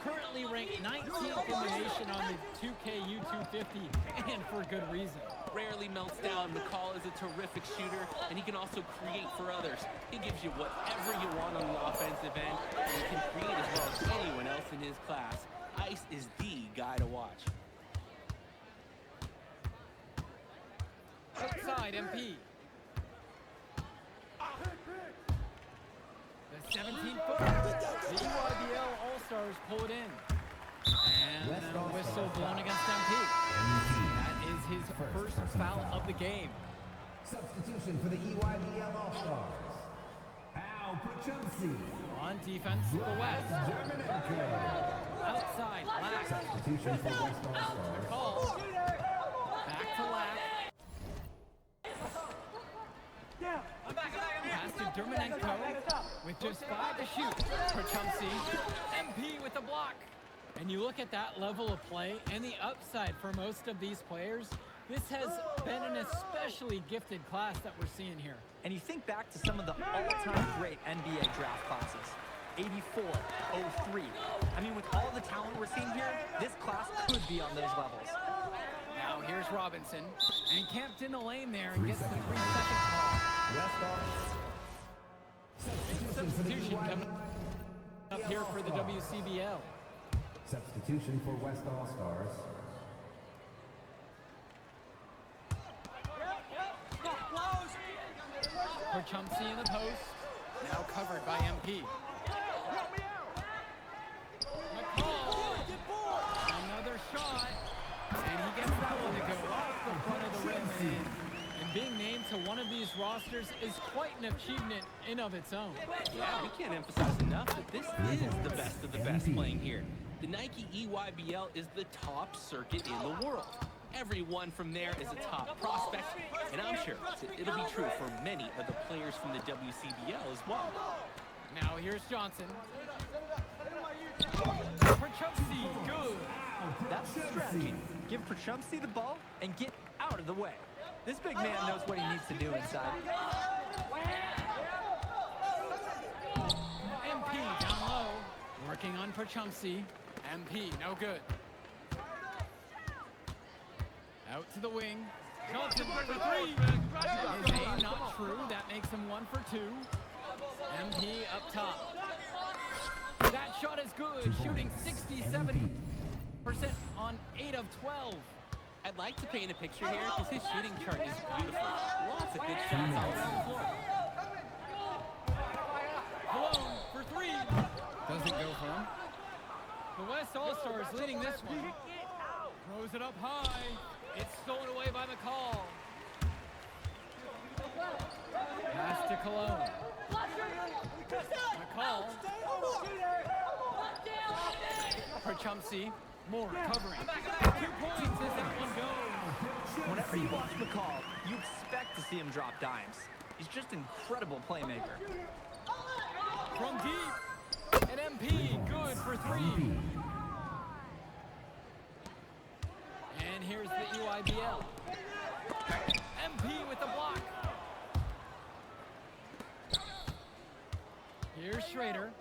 currently ranked 19th in the nation on the 2K U250, and for good reason. Rarely melts down. McCall is a terrific shooter, and he can also create for others. He gives you whatever you want on the offensive end, and he can create as well as anyone else in his class. Ice is the guy to watch. Outside, MP. The 17-footer. The EYBL All-Stars pull it in. And a whistle blown against MP. That is his first foul of the game. Substitution for the EYBL All-Stars. Al Pachumsi. On defense for the West. Outside, Lack. Substitution for West All-Stars. Call. Back to Lack. Pass to Dermanenko with just 5 to shoot. Pachumsi. MP with the block. And you look at that level of play and the upside for most of these players, this has been an especially gifted class that we're seeing here. And you think back to some of the all-time great NBA draft classes. 84, 03. I mean, with all the talent we're seeing here, this class could be on those levels. Now here's Robinson, and he camped in the lane there and gets the 3-second call. Substitution coming up here for the WCBL. Substitution for West All-Stars. Pachumsi in the post, now covered by MP. McCall, another shot, and he gets that one to go off the front of the rim. And being named to one of these rosters is quite an achievement in of its own. Yeah, we can't emphasize enough that this is the best of the best playing here. The Nike EYBL is the top circuit in the world. Everyone from there is a top prospect, and I'm sure it'll be true for many of the players from the WCBL as well. Now here's Johnson. Pachumsi, good. That's the strategy. Give Pachumsi the ball and get out of the way. This big man knows what he needs to do inside. MP down low, working on Pachumsi. MP, no good. Out to the wing. Johnson for 3. His aim not true. That makes him 1 for 2. MP up top. That shot is good. Shooting 67% on 8 of 12. I'd like to paint a picture here because his shooting chart is beautiful. Lots of good shots all around the floor. Malone for 3. Doesn't go for him. The West All-Stars leading this one. Throws it up high. It's stolen away by McCall. Pass to Cologne. McCall. Pachumsi. More covering. 2 points as that one goes. Whenever you watch McCall, you expect to see him drop dimes. He's just an incredible playmaker. From deep. And MP good for 3. And here's the EYBL. MP with the block. Here's Schrader.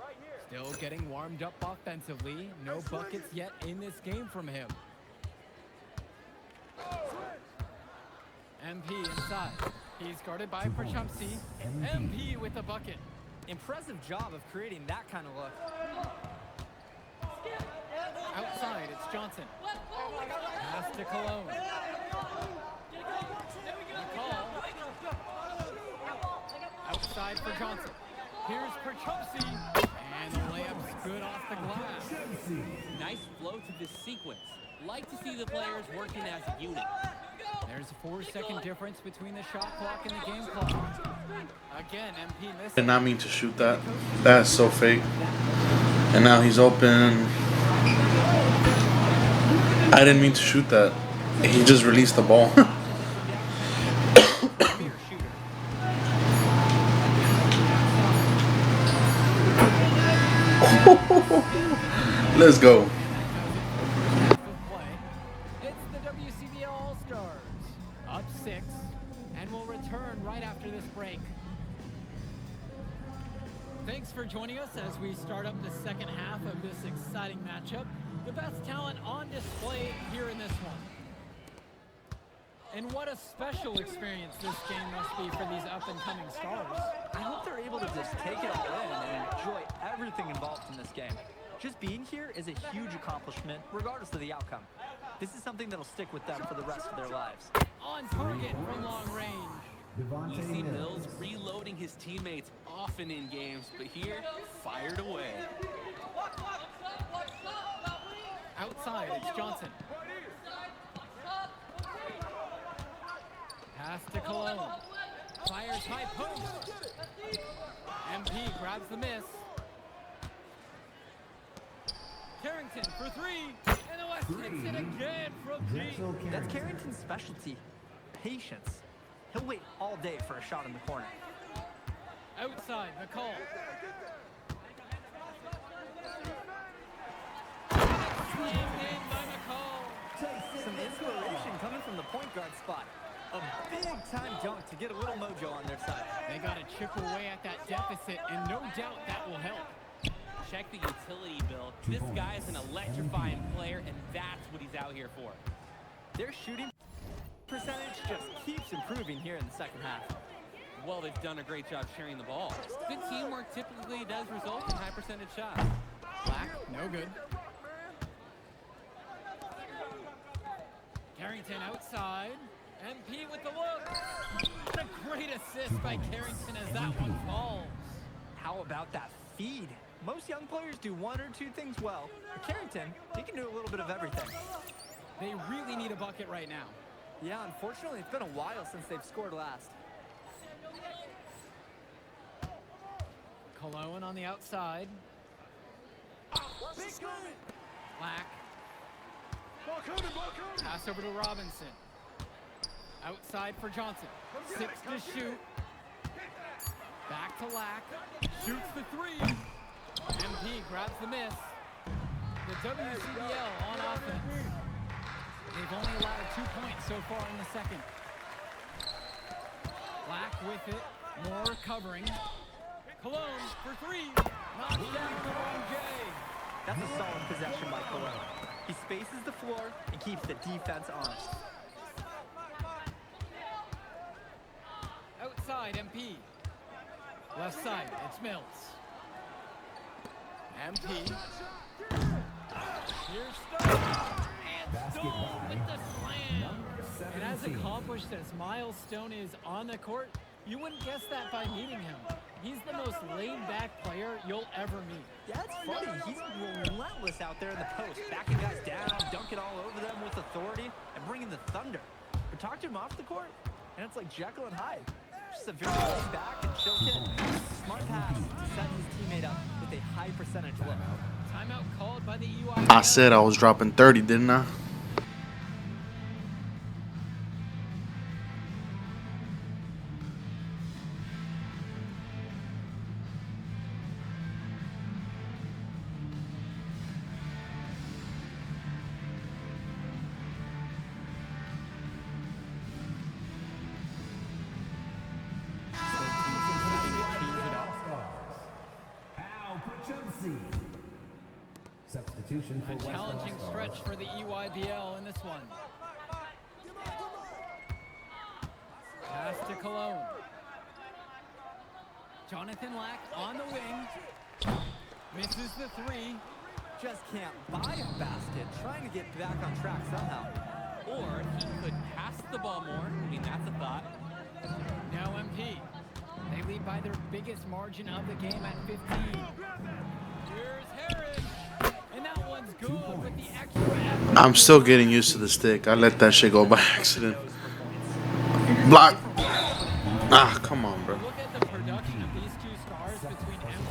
Still getting warmed up offensively. No buckets yet in this game from him. MP inside. He's guarded by Pachumsi. MP with the bucket. Impressive job of creating that kind of look. Outside, it's Johnson. Pass to Cologne. McCall. Outside for Johnson. Here's Pachumsi. And the layup's good off the glass. Nice flow to this sequence. Like to see the players working as a unit. There's a 4-second difference between the shot clock and the game clock. Again, MP missed. Did not mean to shoot that. That's so fake. And now he's open. I didn't mean to shoot that. He just released the ball. Let's go. It's the WCBL All-Stars. Up 6, and we'll return right after this break. Thanks for joining us as we start up the second half of this exciting matchup. The best talent on display here in this one. And what a special experience this game must be for these up-and-coming stars. I hope they're able to just take it all in and enjoy everything involved in this game. Just being here is a huge accomplishment, regardless of the outcome. This is something that'll stick with them for the rest of their lives. On target from long range. You see Mills reloading his teammates often in games, but here, fired away. Outside, it's Johnson. Pass to Cologne. Fires high post. MP grabs the miss. Carrington for three. And the West hits it again from deep. That's Carrington's specialty. Patience. He'll wait all day for a shot in the corner. Outside, McCall. Slammed in by McCall. Some inspiration coming from the point guard spot. A big-time dunk to get a little mojo on their side. They got to chip away at that deficit, and no doubt that will help. Check the utility bill. This guy is an electrifying player, and that's what he's out here for. Their shooting percentage just keeps improving here in the second half. Well, they've done a great job sharing the ball. Good teamwork typically does result in high percentage shots. Black, no good. Carrington outside. MP with the look. And a great assist by Carrington as that one falls. How about that feed? Most young players do one or two things well. But Carrington, he can do a little bit of everything. They really need a bucket right now. Yeah, unfortunately, it's been a while since they've scored last. Cologne on the outside. Black. Pass over to Robinson. Outside for Johnson. 6 to shoot. Back to Lack. Shoots the three. MP grabs the miss. The WCBL on offense. They've only allowed 2 points so far in the second. Black with it. More covering. Cologne for three. Knocked down the wrong J. That's a solid possession by Cologne. He spaces the floor and keeps the defense honest. Outside, MP. Left side, it's Mills. MP. Here's Stone. And Stone with the slam. And as accomplished as Miles Stone is on the court, you wouldn't guess that by meeting him. He's the most laid-back player you'll ever meet. Yeah, it's funny. He's relentless out there in the post, backing guys down, dunking all over them with authority, and bringing the thunder. But talk to him off the court, and it's like Jekyll and Hyde. Just a very laid back and chill kid. Smart pass to set his teammate up with a high percentage look. Timeout called by the EY. I said I was dropping 30, didn't I? Substitution for A West challenging All-Stars. stretch for the EYBL in this one. Pass to Cologne. Jonathan Lack on the wing. Misses the three. Just can't buy a basket, trying to get back on track somehow. Or he could pass the ball more. I mean, that's a thought. Now MP. They lead by their biggest margin of the game at 15. Here's Harris. And that one's good with the extra effort. I'm still getting used to the stick. I let that shit go by accident. Block. Ah, come on, bro. Look at the production of these two stars between MP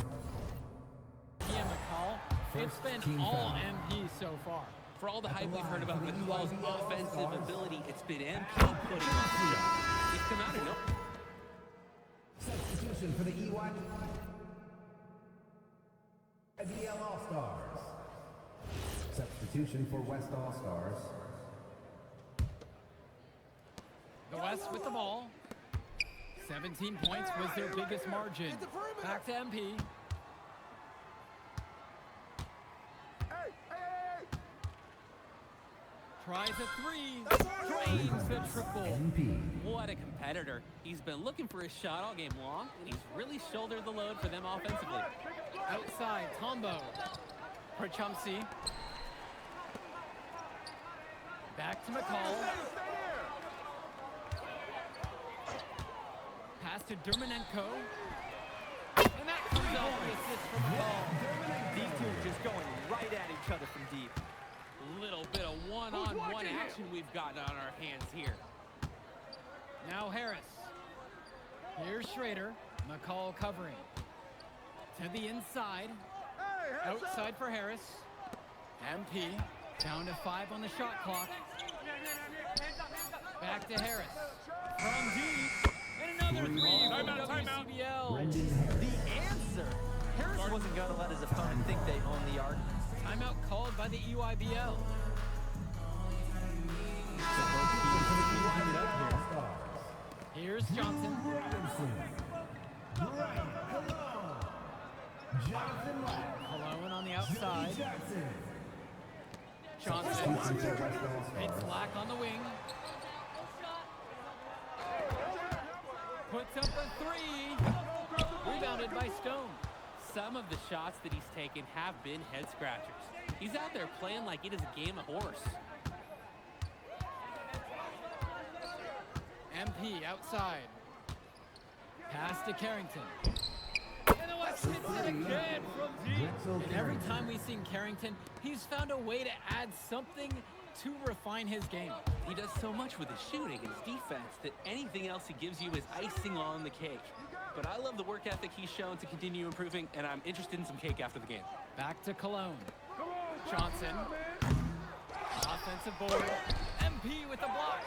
and McCall. It's been all MP so far. For all the hype we've heard about McCall's offensive ability, it's been MP putting up the shot. It's come out of nowhere. Substitution for the EY All-Stars. Substitution for West All-Stars. The West with the ball. 17 points was their biggest margin. Back to MP. Tries a three. Drains the triple. What a competitor. He's been looking for his shot all game long, and he's really shouldered the load for them offensively. Outside, Tombo. For Chumsey. Back to McCall. Pass to Dermanenko. Who's off the assist from McCall? These two are just going right at each other from deep. Little bit of one-on-one action we've gotten on our hands here. Now Harris. Here's Schrader. McCall covering. To the inside. Outside for Harris. MP. Down to 5 on the shot clock. Back to Harris. From deep. And another three from WCBL. The answer. Harris wasn't going to let his opponent think they own the arc. Timeout called by the EYBL. Here's Johnson. Cologne on the outside. Johnson hits Lack on the wing. Puts up a three. Rebounded by Stone. Some of the shots that he's taken have been head scratchers. He's out there playing like it is a game of horse. MP outside. Pass to Carrington. And the West hits it again from deep. And every time we've seen Carrington, he's found a way to add something to refine his game. He does so much with his shooting and his defense that anything else he gives you is icing on the cake. But I love the work ethic he's shown to continue improving, and I'm interested in some cake after the game. Back to Cologne. Johnson. Offensive board. MP with the block.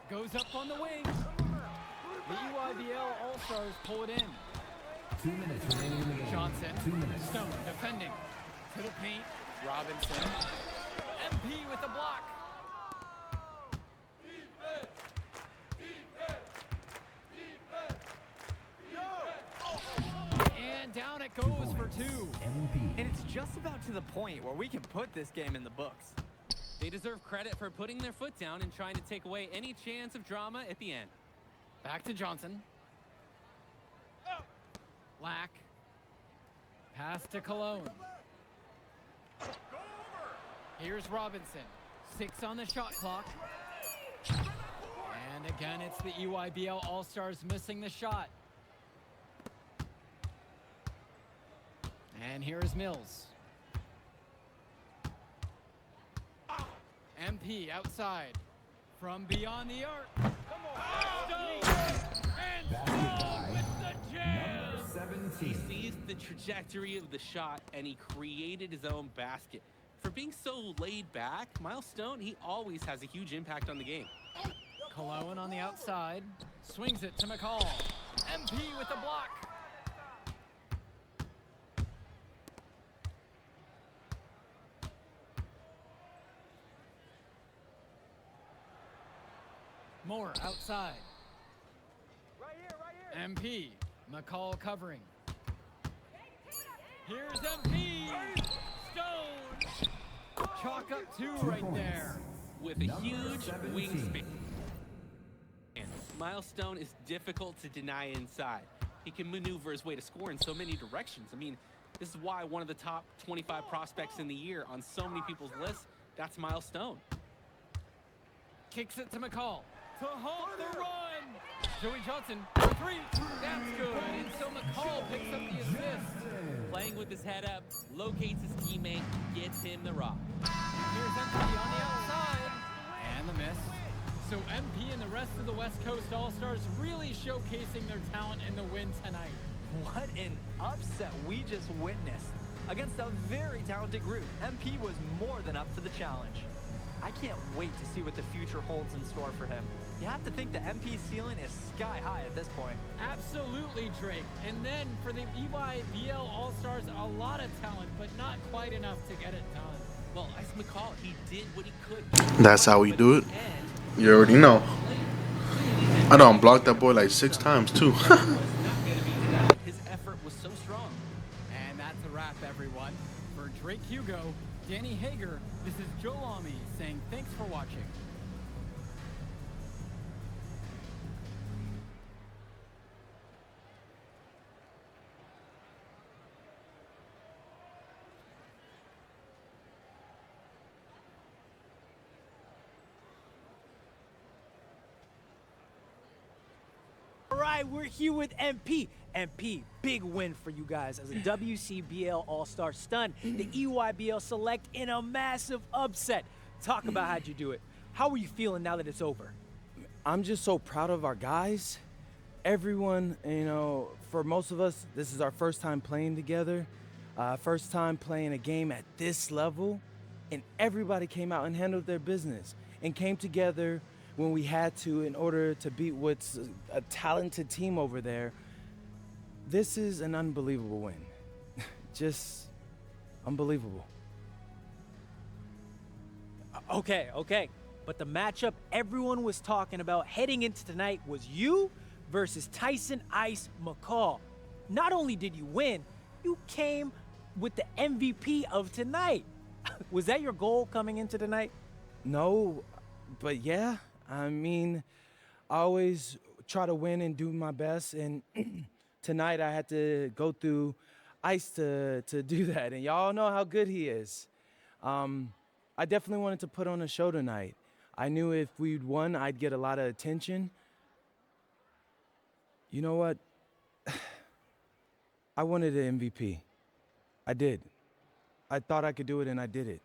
Goes up on the wing. The EYBL All-Stars pull it in. 2 minutes remaining in the game. Johnson. 2 minutes. Stone defending. To the paint. Robinson. MP with the block. And down it goes for 2. And it's just about to the point where we can put this game in the books. They deserve credit for putting their foot down and trying to take away any chance of drama at the end. Back to Johnson. Lack. Pass to Cologne. Here's Robinson. 6 on the shot clock. And again, it's the EYBL All-Stars missing the shot. And here's Mills. MP outside. From beyond the arc. Stone! And Stone with the jam! He sees the trajectory of the shot, and he created his own basket. For being so laid back, Miles Stone, he always has a huge impact on the game. Cologne on the outside. Swings it to McCall. MP with the block. Moore outside. MP. McCall covering. Here's MP. Stone. Chalk up 2 right there. With a huge wingspan. Miles Stone is difficult to deny inside. He can maneuver his way to score in so many directions. I mean, this is why one of the top 25 prospects in the year on so many people's lists, that's Miles Stone. Kicks it to McCall. To halt the run. Joey Johnson, 3. That's good. And so McCall picks up the assist. Playing with his head up, locates his teammate, gets him the rock. Here's MP on the outside. And the miss. So MP and the rest of the West Coast All-Stars really showcasing their talent in the win tonight. What an upset we just witnessed. Against a very talented group, MP was more than up for the challenge. I can't wait to see what the future holds in store for him. You have to think the MP ceiling is sky high at this point. Absolutely, Drake. And then for the EYBL All-Stars, a lot of talent, but not quite enough to get it done. Well, Ice McCall, he did what he could. That's how we do it. You already know. I done blocked that boy like 6 times too. His effort was so strong. And that's a wrap, everyone. For Drake Hugo, Danny Hager, this is Joe Lamy saying thanks for watching. right, we're here with MP. MP, big win for you guys as a WCBL All-Star stun, the EYBL Select in a massive upset. Talk about how'd you do it. How are you feeling now that it's over? I'm just so proud of our guys. Everyone, you know, for most of us, this is our first time playing together, first time playing a game at this level, and everybody came out and handled their business and came together when we had to in order to beat what's a talented team over there. This is an unbelievable win. Just unbelievable. Okay. But the matchup everyone was talking about heading into tonight was you versus Tyson Ice McCall. Not only did you win, you came with the MVP of tonight. Was that your goal coming into tonight? No, but yeah, I mean, I always try to win and do my best, and tonight I had to go through Ice to do that, and y'all know how good he is. I definitely wanted to put on a show tonight. I knew if we'd won, I'd get a lot of attention. You know what? I wanted an MVP. I did. I thought I could do it, and I did it.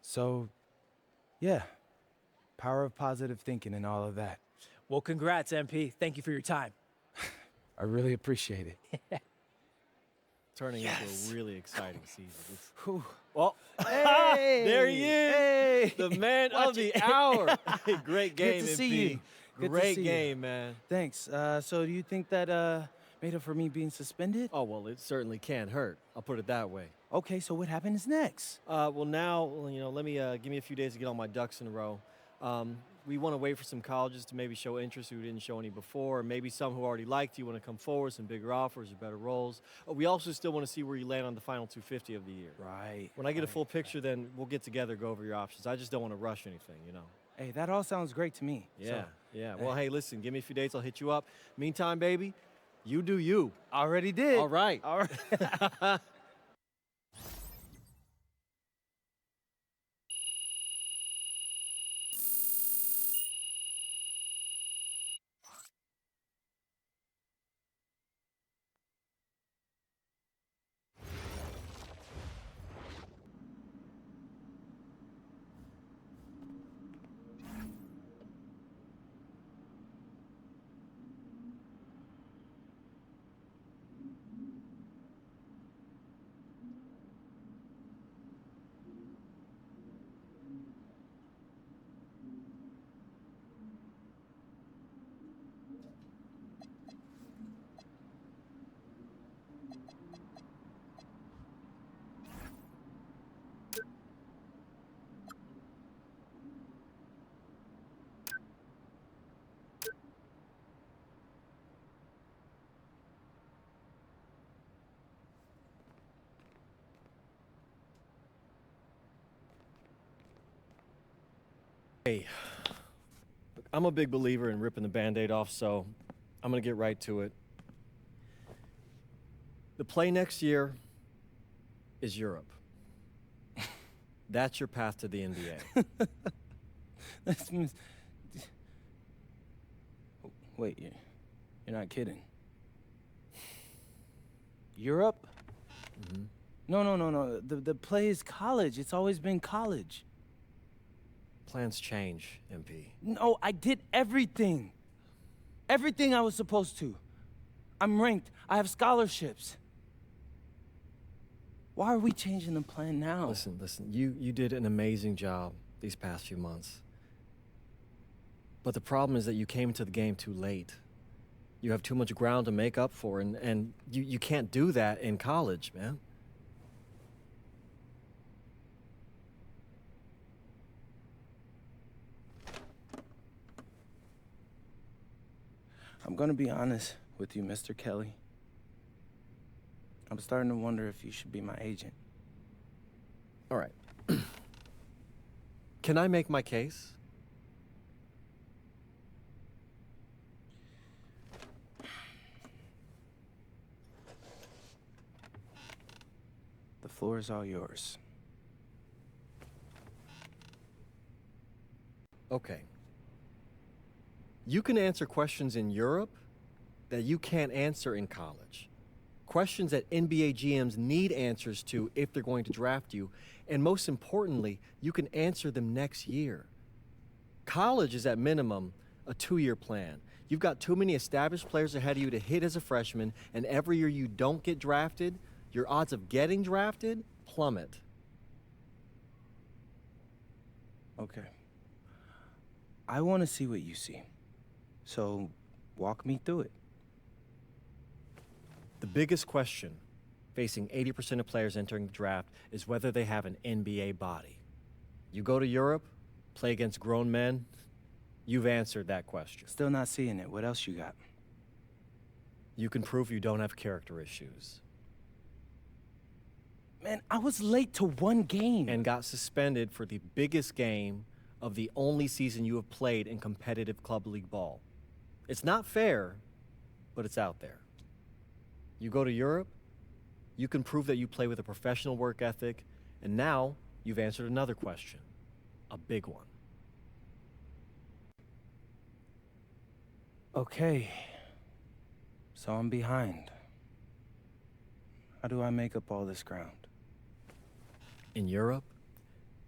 So, yeah, power of positive thinking and all of that. Well, congrats, MP. Thank you for your time. I really appreciate it. Turning into a really exciting season. Well, hey, there he is, hey, the man of the hour. Great game, Good to see MP. you. Good to Great see you. game, man. Thanks. So do you think that made up for me being suspended? Oh, well, it certainly can't hurt. I'll put it that way. Okay, so what happens next? Well, now, you know, let me give me a few days to get all my ducks in a row. We want to wait for some colleges to maybe show interest who didn't show any before, or maybe some who already liked you want to come forward, some bigger offers or better roles. We also still want to see where you land on the final 250 of the year. Right. When I get a full picture, then we'll get together, go over your options. I just don't want to rush anything, you know. Hey, that all sounds great to me. Yeah, So, yeah. Well, hey, listen, give me a few days, I'll hit you up. Meantime, baby, you do you. already did. All right. All right. Hey, look, I'm a big believer in ripping the Band-Aid off, so I'm going to get right to it. The play next year is Europe. That's your path to the NBA. That's Wait, you're not kidding. Europe? Mm-hmm. No. The play is college. It's always been college. Plans change, MP. No, I did everything. Everything I was supposed to. I'm ranked. I have scholarships. Why are we changing the plan now? Listen, you did an amazing job these past few months. But the problem is that you came into the game too late. You have too much ground to make up for, and you can't do that in college, man. I'm gonna be honest with you, Mr. Kelly. I'm starting to wonder if you should be my agent. All right. Can I make my case? The floor is all yours. Okay. You can answer questions in Europe that you can't answer in college. Questions that NBA GMs need answers to if they're going to draft you. And most importantly, you can answer them next year. College is at minimum a 2-year plan. You've got too many established players ahead of you to hit as a freshman, and every year you don't get drafted, your odds of getting drafted plummet. Okay. I want to see what you see. So, walk me through it. The biggest question facing 80% of players entering the draft is whether they have an NBA body. You go to Europe, play against grown men, you've answered that question. Still not seeing it. What else you got? You can prove you don't have character issues. Man, I was late to one game. And got suspended for the biggest game of the only season you have played in competitive club league ball. It's not fair, but it's out there. You go to Europe, you can prove that you play with a professional work ethic, and now you've answered another question, a big one. Okay. So I'm behind. How do I make up all this ground? In Europe,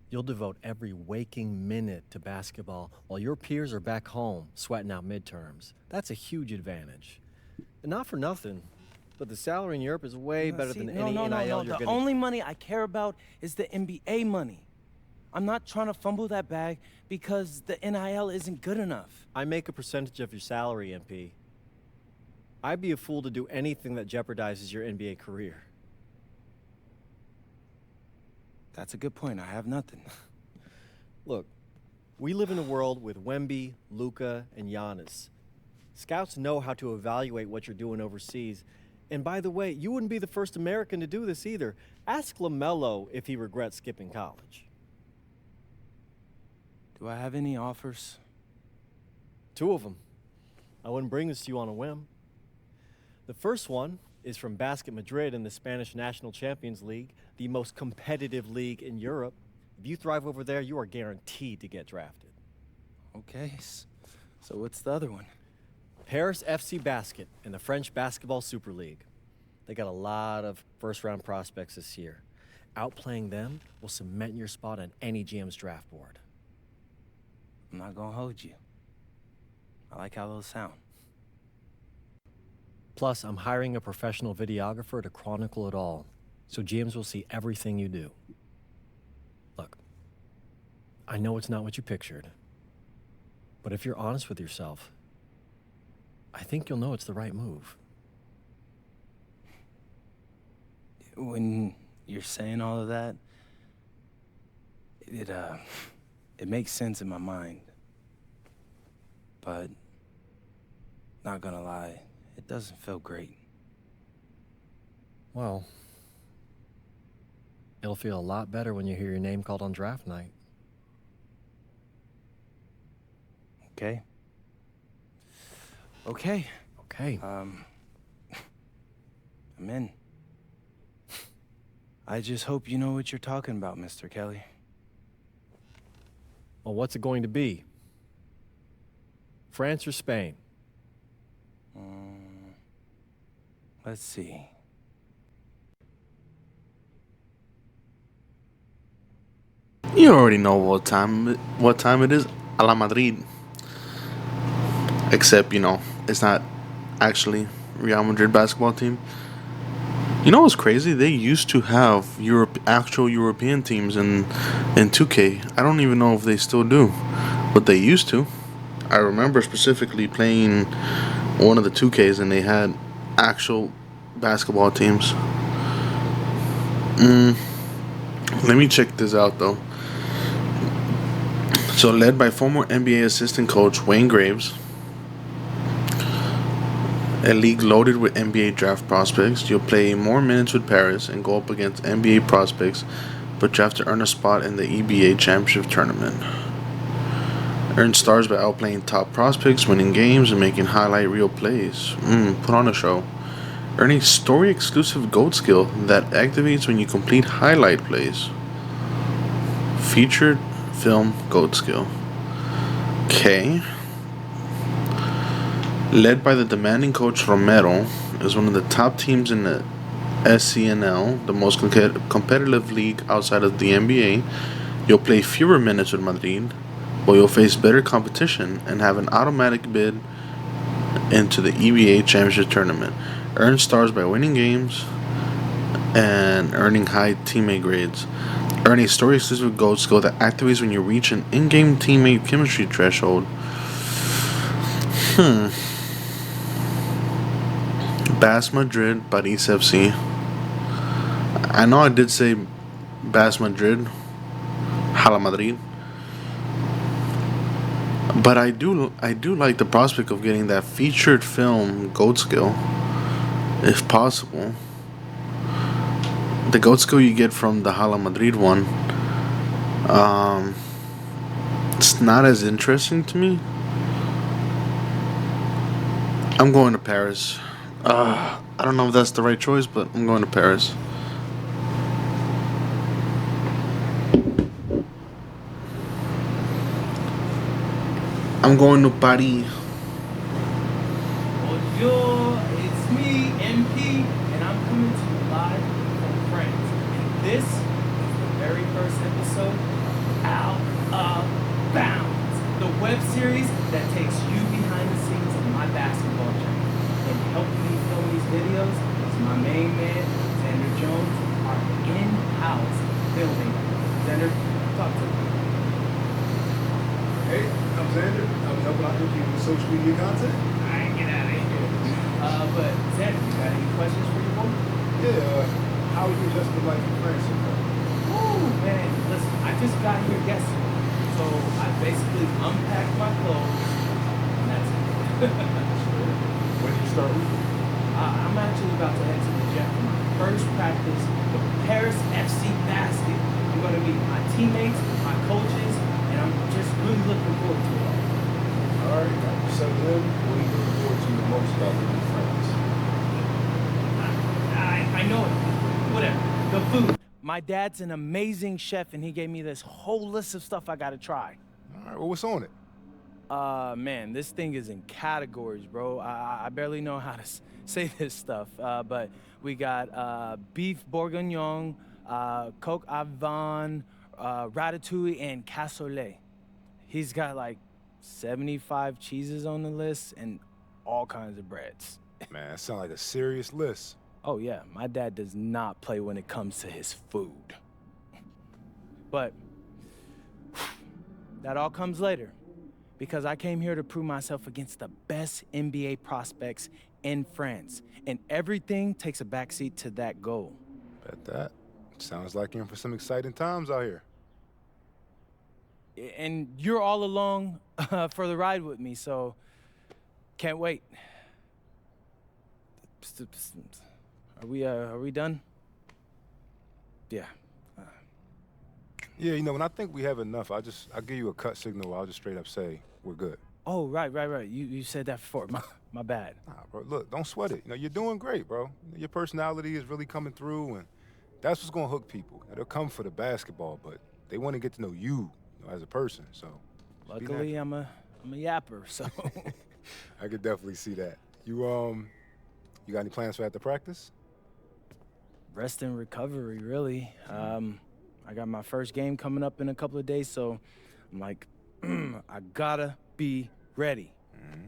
you'll devote every waking minute to basketball while your peers are back home sweating out midterms. That's a huge advantage. And not for nothing, but the salary in Europe is way better than any NIL you're The getting. only money I care about is the NBA money. I'm not trying to fumble that bag because the NIL isn't good enough. I make a percentage of your salary, MP. I'd be a fool to do anything that jeopardizes your NBA career. That's a good point. I have nothing. Look, we live in a world with Wemby, Luka, and Giannis. Scouts know how to evaluate what you're doing overseas. And by the way, you wouldn't be the first American to do this either. Ask LaMelo if he regrets skipping college. Do I have any offers? 2 of them. I wouldn't bring this to you on a whim. The first one is from Basket Madrid in the Spanish National Champions League, the most competitive league in Europe. If you thrive over there, you are guaranteed to get drafted. Okay, so what's the other one? Paris FC Basket in the French Basketball Super League. They got a lot of first-round prospects this year. Outplaying them will cement your spot on any GM's draft board. I'm not gonna hold you. I like how those sound. Plus, I'm hiring a professional videographer to chronicle it all, so GMs will see everything you do. Look, I know it's not what you pictured, but if you're honest with yourself, I think you'll know it's the right move. When you're saying all of that, it makes sense in my mind. But, not gonna lie, it doesn't feel great. Well, it'll feel a lot better when you hear your name called on draft night. Okay. Okay. Okay. I'm in. I just hope you know what you're talking about, Mr. Kelly. Well, what's it going to be? France or Spain? Let's see. You already know what time it is. A la Madrid. Except, it's not actually Real Madrid basketball team. You know what's crazy? They used to have actual European teams in 2K. I don't even know if they still do, but they used to. I remember specifically playing one of the 2Ks and they had actual basketball teams. Let me check this out though. So, led by former NBA assistant coach Wayne Graves, a league loaded with NBA draft prospects, you'll play more minutes with Paris and go up against NBA prospects, but you have to earn a spot in the EBA Championship Tournament. Earn stars by outplaying top prospects, winning games, and making highlight reel plays. Put on a show. Earning story-exclusive GOAT skill that activates when you complete highlight plays. Featured film GOAT skill. Okay. led by the demanding coach Romero, is one of the top teams in the SCNL, the most competitive league outside of the NBA. You'll play fewer minutes with Madrid, but you'll face better competition and have an automatic bid into the EBA Championship Tournament. Earn stars by winning games and earning high teammate grades. Earn a story-exclusive gold skill that activates when you reach an in-game teammate chemistry threshold. Bas Madrid, Paris FC. I know I did say Bas Madrid, Hala Madrid. But I do like the prospect of getting that featured film gold skill, if possible. The gold skill you get from the Hala Madrid one, it's not as interesting to me. I'm going to Paris. I don't know if that's the right choice, but I'm going to Paris. I'm going to Paris. Bonjour, it's me, MP, and I'm coming to you live from France. And this is the very first episode Out of Bounds, the web series that takes you behind the scenes of my basketball journey. And helping me film these videos is my main man, Xander Jones, our in-house filming. Xander, talk to me. Hey, I'm Xander. I'm helping out MP with social media content. I ain't get out of here. But Xander, you got any questions for your boy? Yeah, how are you adjusting to life in France so far? Ooh, man, listen, I just got here yesterday. So I basically unpacked my clothes, and that's it. When did you start hooping? I'm actually about to head to the gym for my first practice with Paris FC Basket. I'm going to meet my teammates, my coaches, and I'm just really looking forward to it all. All right, got you settled in. What are you looking forward to the most about living in France? I know it. Whatever. The food. My dad's an amazing chef, and he gave me this whole list of stuff I gotta try. All right, well, what's on it? Man, this thing is in categories, bro. I barely know how to say this stuff. But we got beef bourguignon, coq au vin, ratatouille, and cassoulet. He's got like 75 cheeses on the list and all kinds of breads. Man, that sounds like a serious list. Oh yeah, my dad does not play when it comes to his food. But that all comes later, because I came here to prove myself against the best NBA prospects in France, and everything takes a backseat to that goal. Bet that. Sounds like you're in for some exciting times out here. And you're all along for the ride with me, so can't wait. Are we done? Yeah. Yeah, you know, when I think we have enough, I'll give you a cut signal. I'll just straight up say we're good. Oh, right. You said that before. My bad. Nah, bro, look, don't sweat it. You know, you're doing great, bro. Your personality is really coming through, and that's what's gonna hook people. Now, they'll come for the basketball, but they want to get to know you, as a person. So, luckily, I'm a yapper, so. I could definitely see that. You got any plans for after practice? Rest and recovery, really. I got my first game coming up in a couple of days, so I'm like, I gotta be ready. Mm-hmm.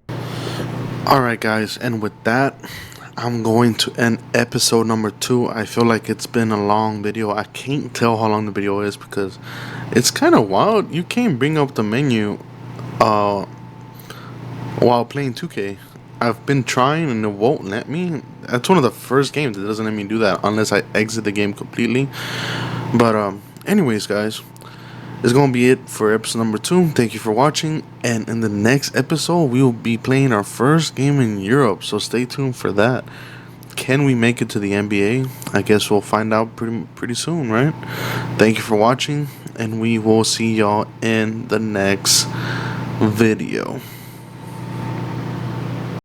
Yeah. Alright, guys, and with that, I'm going to end episode number 2. I feel like it's been a long video. I can't tell how long the video is because it's kind of wild. You can't bring up the menu while playing 2K. I've been trying and it won't let me. That's one of the first games that doesn't let me do that unless I exit the game completely. But anyways, guys, it's going to be it for episode number 2. Thank you for watching. And in the next episode, we will be playing our first game in Europe. So stay tuned for that. Can we make it to the NBA? I guess we'll find out pretty soon, right? Thank you for watching. And we will see y'all in the next video.